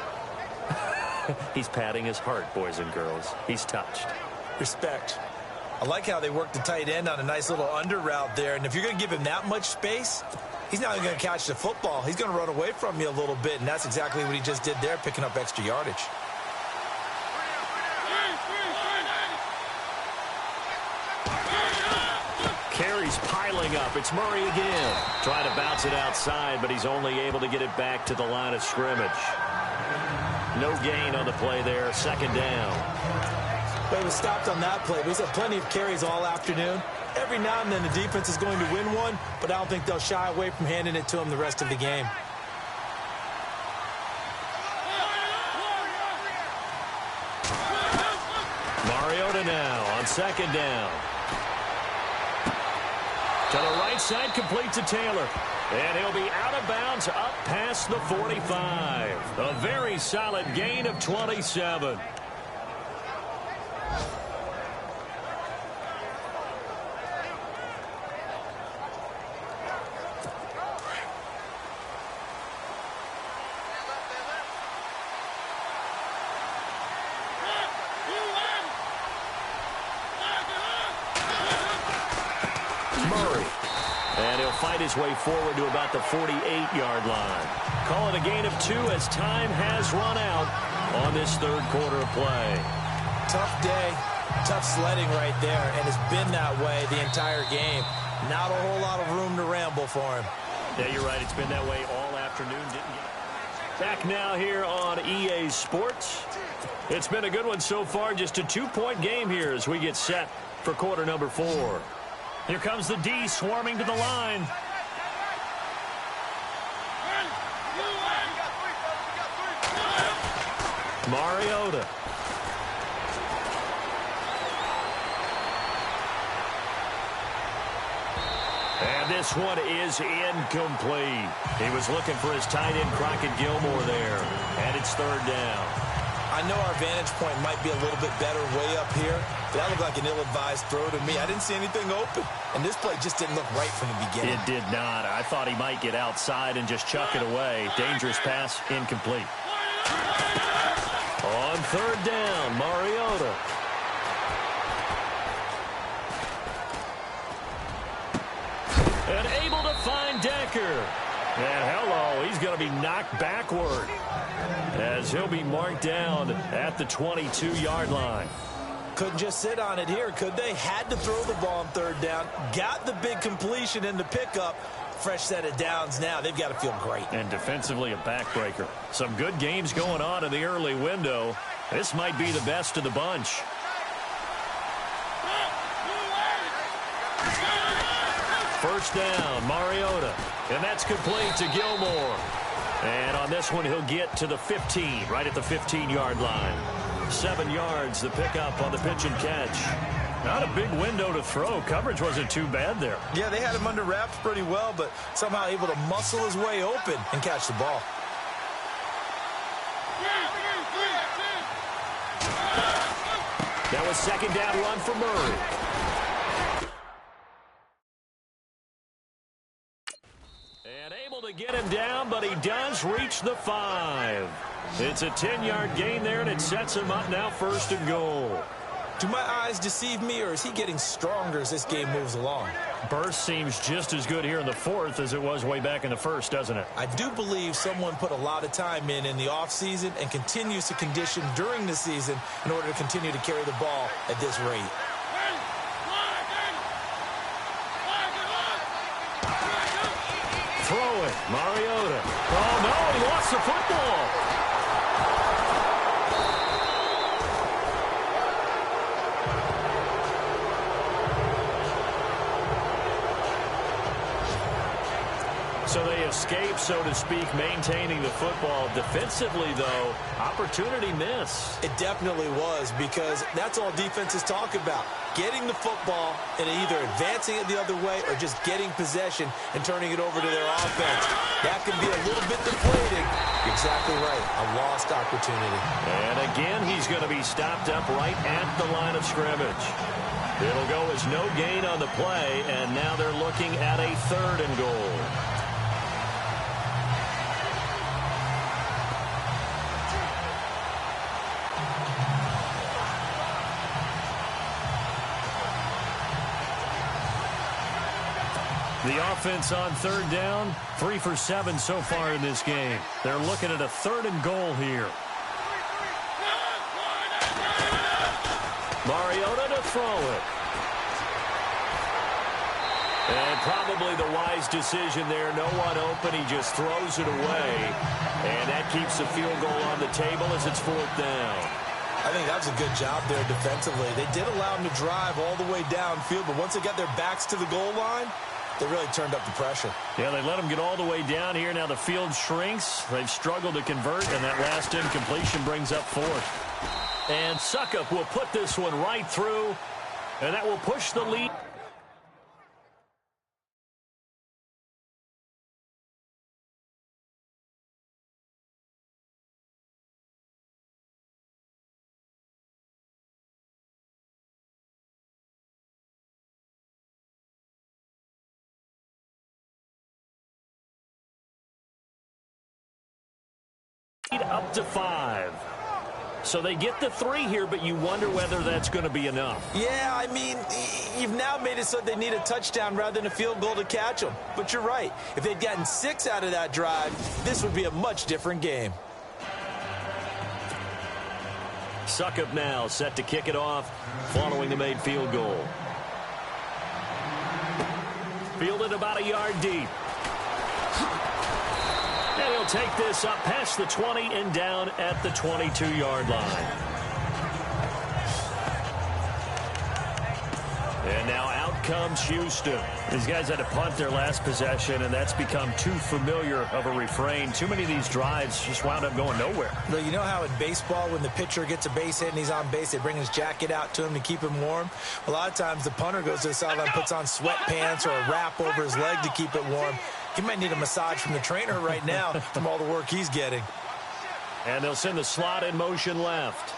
He's patting his heart, boys and girls. He's touched. Respect. I like how they worked the tight end on a nice little under route there. And if you're going to give him that much space, he's not going to catch the football. He's going to run away from you a little bit. And that's exactly what he just did there, picking up extra yardage. Carries piling up. It's Murray again. Trying to bounce it outside, but he's only able to get it back to the line of scrimmage. No gain on the play there. Second down. But he was stopped on that play. He's had plenty of carries all afternoon. Every now and then the defense is going to win one, but I don't think they'll shy away from handing it to him the rest of the game. Mariota now on second down. To the right side, complete to Taylor. And he'll be out of bounds up past the 45. A very solid gain of 27. Fight his way forward to about the 48-yard line. Call it a gain of 2 as time has run out on this third quarter of play. Tough day. Tough sledding right there, and it's been that way the entire game. Not a whole lot of room to ramble for him. Yeah, you're right. It's been that way all afternoon. Back now here on EA Sports. It's been a good one so far. Just a 2-point game here as we get set for quarter number 4. Here comes the D swarming to the line. Mariota. And this one is incomplete. He was looking for his tight end, Crockett Gilmore, there. And it's third down. I know our vantage point might be a little bit better way up here, but that looked like an ill-advised throw to me. I didn't see anything open, and this play just didn't look right from the beginning. It did not. I thought he might get outside and just chuck it away. Dangerous pass, incomplete. On third down, Mariota. And able to find Decker. And hello, he's going to be knocked backward as he'll be marked down at the 22-yard line. Couldn't just sit on it here, could they? Had to throw the ball on third down. Got the big completion in the pickup. Fresh set of downs now. They've got to feel great. And defensively a backbreaker. Some good games going on in the early window. This might be the best of the bunch. First down, Mariota. And that's complete to Gilmore. And on this one, he'll get to the 15, right at the 15-yard line. 7 yards, the pickup on the pitch and catch. Not a big window to throw. Coverage wasn't too bad there. Yeah, they had him under wraps pretty well, but somehow able to muscle his way open and catch the ball. That was second down run for Murray. And able to get him down, but he does reach the 5. It's a 10-yard gain there, and it sets him up now first and goal. Do my eyes deceive me, or is he getting stronger as this game moves along? Burst seems just as good here in the fourth as it was way back in the first, doesn't it? I do believe someone put a lot of time in the offseason and continues to condition during the season in order to continue to carry the ball at this rate. Throw it, Mariota. Oh, no, he lost the football. So they escape, so to speak, maintaining the football. Defensively, though, opportunity miss. It definitely was, because that's all defenses talk about. Getting the football and either advancing it the other way or just getting possession and turning it over to their offense. That can be a little bit deflating. Exactly right. A lost opportunity. And again, he's going to be stopped up right at the line of scrimmage. It'll go as no gain on the play, and now they're looking at a third and goal. The offense on third down, 3 for 7 so far in this game. They're looking at a third and goal here. Mariota to throw it. And probably the wise decision there. No one open. He just throws it away. And that keeps the field goal on the table as it's fourth down. I think that was a good job there defensively. They did allow him to drive all the way downfield, but once they got their backs to the goal line, they really turned up the pressure. Yeah, they let him get all the way down here. Now the field shrinks. They've struggled to convert, and that last incompletion brings up fourth. And Suckup will put this one right through, and that will push the lead. Up to 5. So they get the 3 here, but you wonder whether that's going to be enough. Yeah, I mean, you've now made it so they need a touchdown rather than a field goal to catch them. But you're right. If they'd gotten 6 out of that drive, this would be a much different game. Suckup now set to kick it off following the made field goal. Fielded about a yard deep. And he'll take this up past the 20 and down at the 22-yard line. And now out comes Houston. These guys had to punt their last possession, and that's become too familiar of a refrain. Too many of these drives just wound up going nowhere. Well, you know how in baseball, when the pitcher gets a base hit and he's on base, they bring his jacket out to him to keep him warm? A lot of times the punter goes to the sideline, puts on sweatpants or a wrap over his leg to keep it warm. He might need a massage from the trainer right now from all the work he's getting. And they'll send the slot in motion left.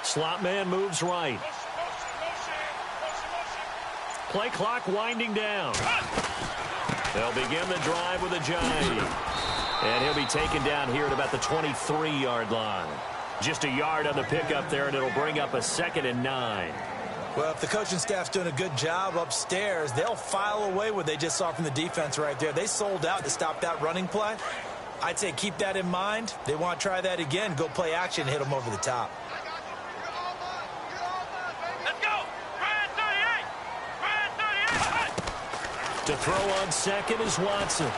Slot man moves right. Play clock winding down. They'll begin the drive with a giant. And he'll be taken down here at about the 23-yard line. Just a yard on the pickup there, and it'll bring up a 2nd and 9. Well, if the coaching staff's doing a good job upstairs, they'll file away what they just saw from the defense right there. They sold out to stop that running play. I'd say keep that in mind. They want to try that again. Go play action and hit them over the top. To throw on second is Watson.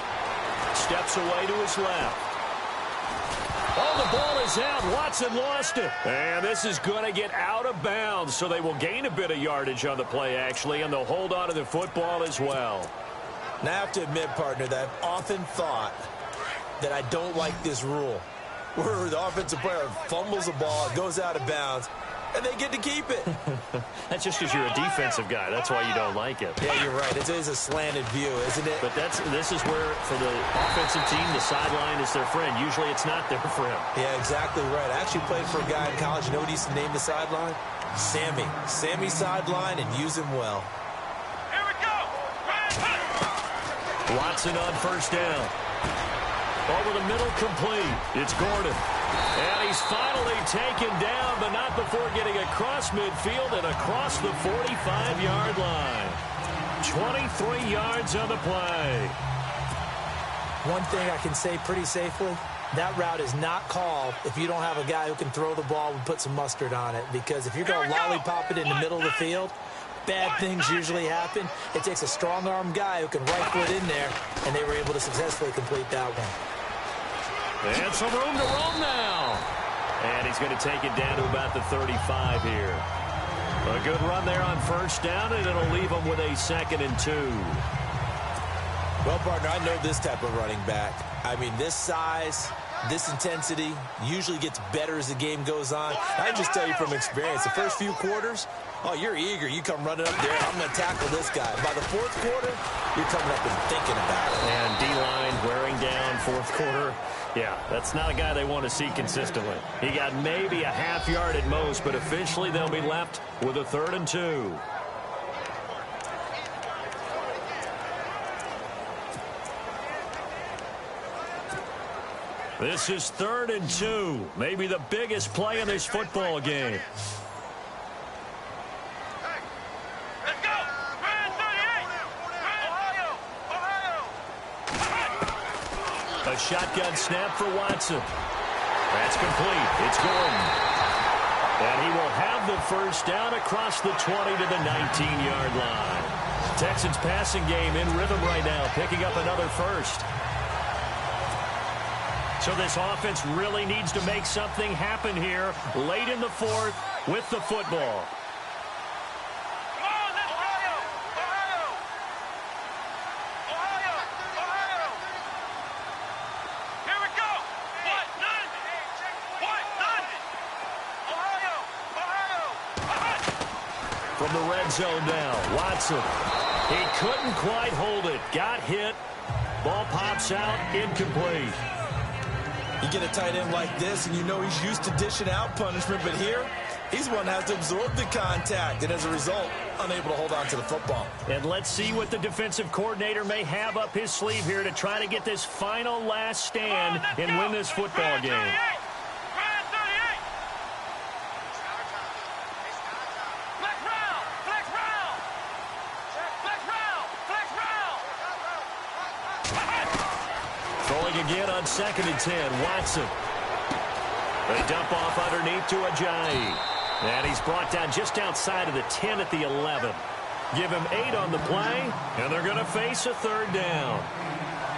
Steps away to his left. Oh, the ball is out. Watson lost it. And this is going to get out of bounds, so they will gain a bit of yardage on the play, actually, and they'll hold on to the football as well. Now, I have to admit, partner, that I've often thought that I don't like this rule, where the offensive player fumbles the ball, it goes out of bounds, and they get to keep it. That's just because you're a defensive guy. That's why you don't like it. Yeah, you're right. It is a slanted view, isn't it? But this is where, for the offensive team, the sideline is their friend. Usually it's not there for him. Yeah, exactly right. I actually played for a guy in college. You know what he used to name the sideline? Sammy. Sammy sideline, and use him well. Here we go. Watson on first down. Over the middle, complete. It's Gordon. And he's finally taken down, but not before getting across midfield and across the 45-yard line. 23 yards on the play. One thing I can say pretty safely, that route is not called if you don't have a guy who can throw the ball and put some mustard on it. Because if you're going to lollipop it in the middle of the field, bad things usually happen. It takes a strong-arm guy who can right foot in there, and they were able to successfully complete that one. And some room to roam now. And he's going to take it down to about the 35 here. A good run there on first down, and it'll leave him with a 2nd and 2. Well, partner, I know this type of running back. I mean, this size, this intensity usually gets better as the game goes on. I just tell you from experience, the first few quarters, oh, you're eager. You come running up there, I'm going to tackle this guy. By the fourth quarter, you're coming up and thinking about it. And D-line wearing down fourth quarter. Yeah, that's not a guy they want to see consistently. He got maybe a half yard at most, but officially they'll be left with a 3rd and 2. This is 3rd and 2. Maybe the biggest play in this football game. Let's go. Brand 38. Ohio. A shotgun snap for Watson. That's complete. It's Gordon. And he will have the first down across the 20 to the 19-yard line. Texans passing game in rhythm right now, picking up another first. So this offense really needs to make something happen here late in the fourth with the football. Come on, let's Ohio. Here we go. What? None. What? None. Ohio. From the red zone now, Watson. He couldn't quite hold it. Got hit. Ball pops out, incomplete. You get a tight end like this, and you know he's used to dishing out punishment, but here, he's one that has to absorb the contact, and as a result, unable to hold on to the football. And let's see what the defensive coordinator may have up his sleeve here to try to get this final last stand and win this football game. Brand 38. Flex round. Flex round. Flex round. Flex round. Throwing again on 2nd and 10. Watson. They dump off underneath to Ajayi. And he's brought down just outside of the 10 at the 11. Give him 8 on the play, and they're going to face a 3rd down.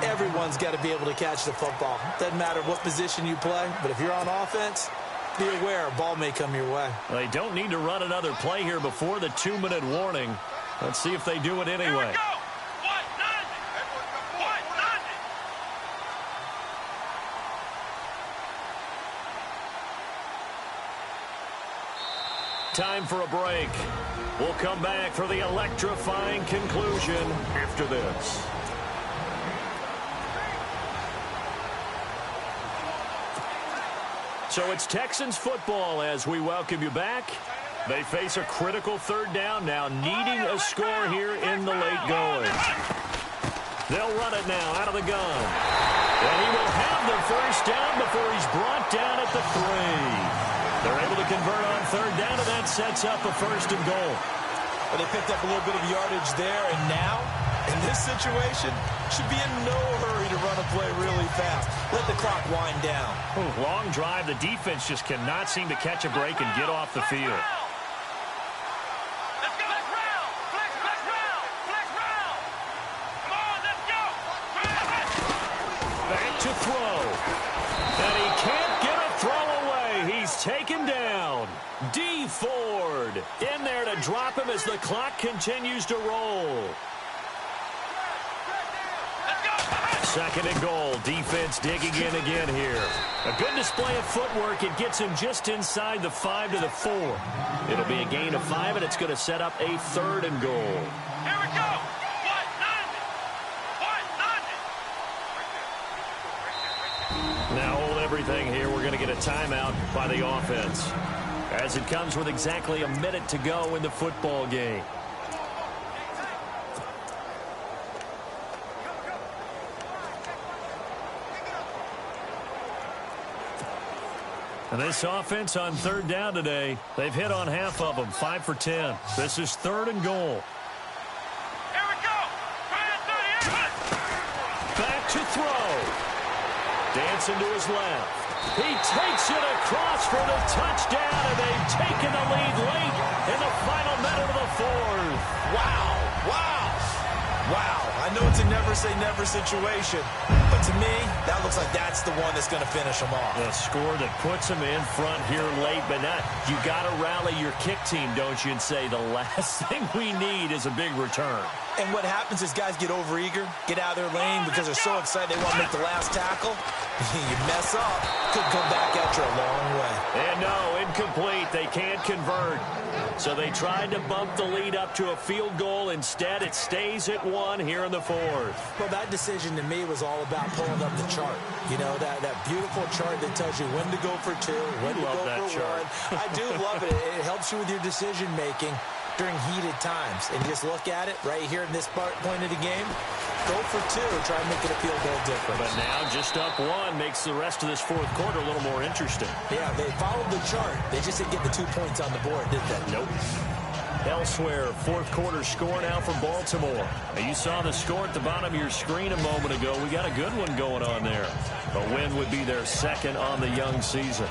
Everyone's got to be able to catch the football. Doesn't matter what position you play, but if you're on offense, be aware a ball may come your way. They don't need to run another play here before the 2-minute warning. Let's see if they do it anyway. Time for a break. We'll come back for the electrifying conclusion after this. So it's Texans football as we welcome you back. They face a critical 3rd down now, needing a score here in the late going. They'll run it now out of the gun. And he will have the 1st down before he's brought down at the 3. They're able to convert on 3rd down, and that sets up a 1st and goal. Well, they picked up a little bit of yardage there, and now, in this situation, should be in no hurry to run a play really fast. Let the clock wind down. Long drive. The defense just cannot seem to catch a break and get off the field. Let's go. Flex round. Flex round. Flex round. Come on, let's go. Back to throw. And he can't get a throw away. He's taken down. D. Ford in there to drop him as the clock continues to roll. 2nd and goal. Defense digging in again here. A good display of footwork. It gets him just inside the 5 to the 4. It'll be a gain of 5, and it's going to set up a 3rd and goal. Here we go. Now hold everything here. We're going to get a timeout by the offense, as it comes with exactly a minute to go in the football game. And this offense on 3rd down today, they've hit on half of them, 5 for 10. This is 3rd and goal. Here we go. Back to throw. Dancing to his left. He takes it across for the touchdown, and they've taken the lead late in the final minute of the 4th. Wow. I know it's a never-say-never situation, but to me, that looks like that's the one that's going to finish them off. The score that puts them in front here late, but not. You got to rally your kick team, don't you, and say the last thing we need is a big return. And what happens is guys get overeager, get out of their lane because they're so excited they want to make the last tackle. You mess up, could come back at you a long way. And no, incomplete. They can't convert. So they tried to bump the lead up to a field goal. Instead, it stays at 1 here in the 4th. Well, that decision to me was all about pulling up the chart. You know, that beautiful chart that tells you when to go for 2, when to go for 1. I do love it. It helps you with your decision-making during heated times. And just look at it right here in this point of the game. Go for 2, try and make it a field goal difference. But now just up 1 makes the rest of this 4th quarter a little more interesting. Yeah, they followed the chart. They just didn't get the 2 points on the board, did they? Nope. Elsewhere, 4th quarter score now for Baltimore. Now, you saw the score at the bottom of your screen a moment ago. We got a good one going on there. A win would be their 2nd on the young season.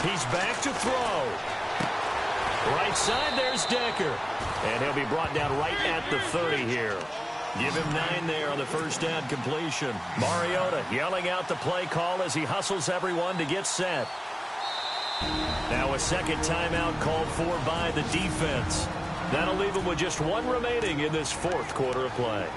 He's back to throw. Right side, there's Decker. And he'll be brought down right at the 30 here. Give him 9 there on the 1st down completion. Mariota yelling out the play call as he hustles everyone to get set. Now a 2nd timeout called for by the defense. That'll leave him with just 1 remaining in this 4th quarter of play.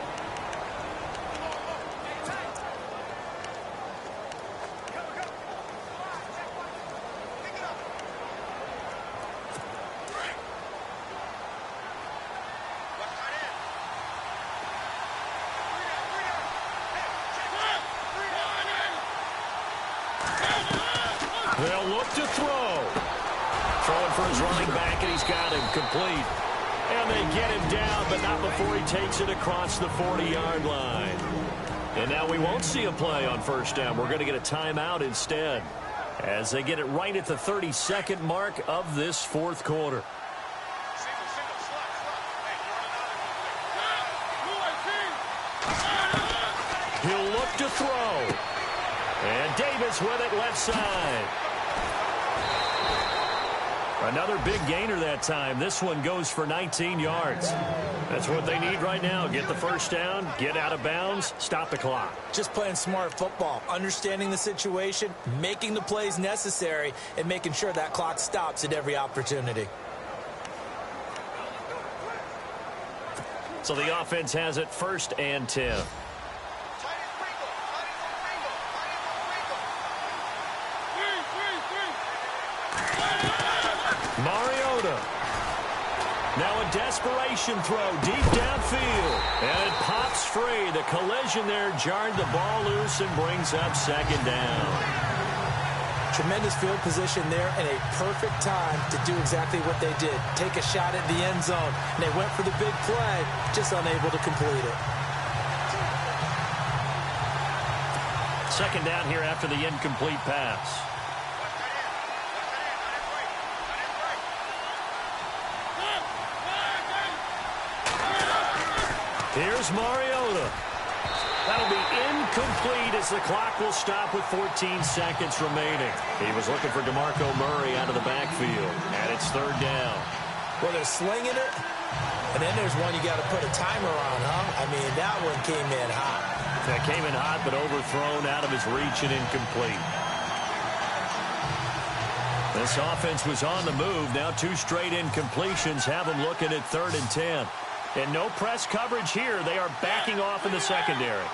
They'll look to throw. Throwing for his running back, and he's got him complete. And they get him down, but not before he takes it across the 40-yard line. And now we won't see a play on first down. We're going to get a timeout instead as they get it right at the 32nd mark of this fourth quarter. He'll look to throw. And Davis with it left side. Another big gainer that time. This one goes for 19 yards. That's what they need right now. Get the first down, get out of bounds, stop the clock. Just playing smart football, understanding the situation, making the plays necessary, and making sure that clock stops at every opportunity. So the offense has it 1st and 10. Mariota. Now a desperation throw deep downfield. And it pops free. The collision there jarred the ball loose and brings up 2nd down. Tremendous field position there and a perfect time to do exactly what they did. Take a shot at the end zone. And they went for the big play, just unable to complete it. 2nd down here after the incomplete pass. Here's Mariota. That'll be incomplete as the clock will stop with 14 seconds remaining. He was looking for DeMarco Murray out of the backfield, and it's 3rd down. Well, they're slinging it, and then there's one you got to put a timer on, huh? I mean, that one came in hot. That came in hot, but overthrown out of his reach and incomplete. This offense was on the move. Now 2 straight incompletions have them looking at 3rd and 10. And no press coverage here. They are backing off in the secondary.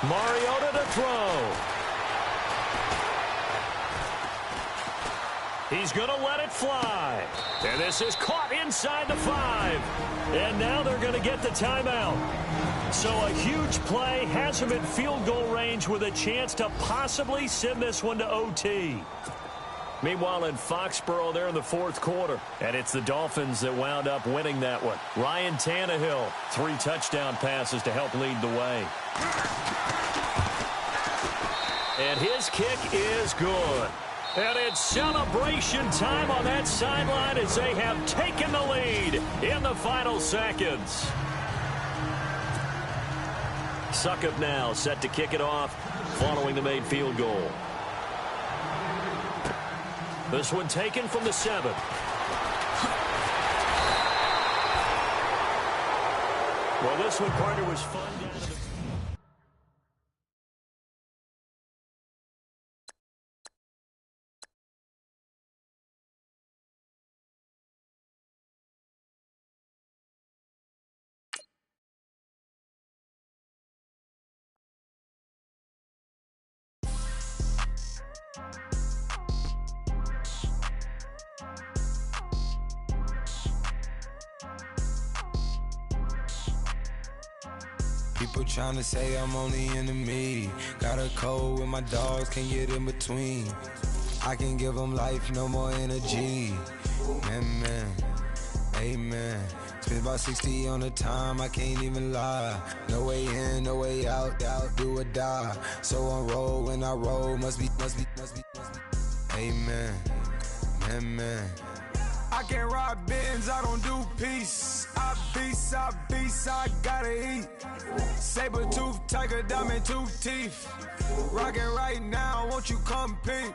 Mariota to throw. He's going to let it fly. And this is caught inside the 5. And now they're going to get the timeout. So a huge play has him at field goal range with a chance to possibly send this one to OT. Meanwhile, in Foxborough, they're in the 4th quarter. And it's the Dolphins that wound up winning that one. Ryan Tannehill, 3 touchdown passes to help lead the way. And his kick is good. And it's celebration time on that sideline as they have taken the lead in the final seconds. Succop now set to kick it off following the made field goal. This one taken from the 7. Well, this one, partner, was fun. People tryna say I'm only enemy. Got a cold with my dogs, can't get in between. I can give them life, no more energy. Man, amen. Spent about 60 on the time, I can't even lie. No way in, no way out, do or die. So on roll, when I roll, must be. Amen, man. I can't ride Benz, I don't do peace. I beast, I gotta eat. Saber tooth, tiger, diamond tooth teeth. Rockin' right now, won't you come peep?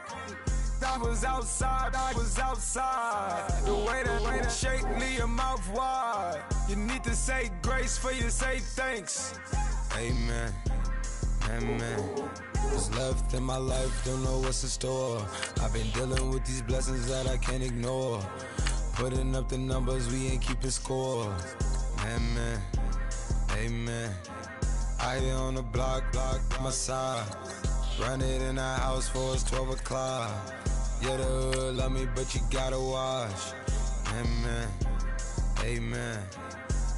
I was outside. The way that shake, leave your mouth wide. You need to say grace for you say thanks. Amen. What's left in my life, don't know what's in store. I've been dealing with these blessings that I can't ignore. Putting up the numbers, we ain't keeping score. Amen. I here on the block, my side. Run it in the house for it's 12 o'clock. Yeah, the hood love me, but you gotta watch. Amen.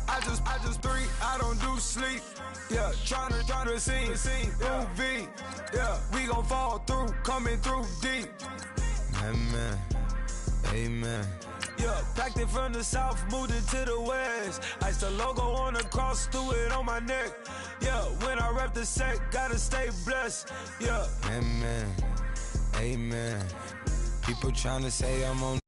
I just drink, I don't do sleep. Yeah, tryna see. UV, yeah, we gon' fall through, coming through deep. Amen. Yeah, packed it from the south, moved it to the west. Iced the logo on the cross, threw it on my neck. Yeah, when I rep the set, gotta stay blessed. Yeah. Amen, amen. People tryna say I'm on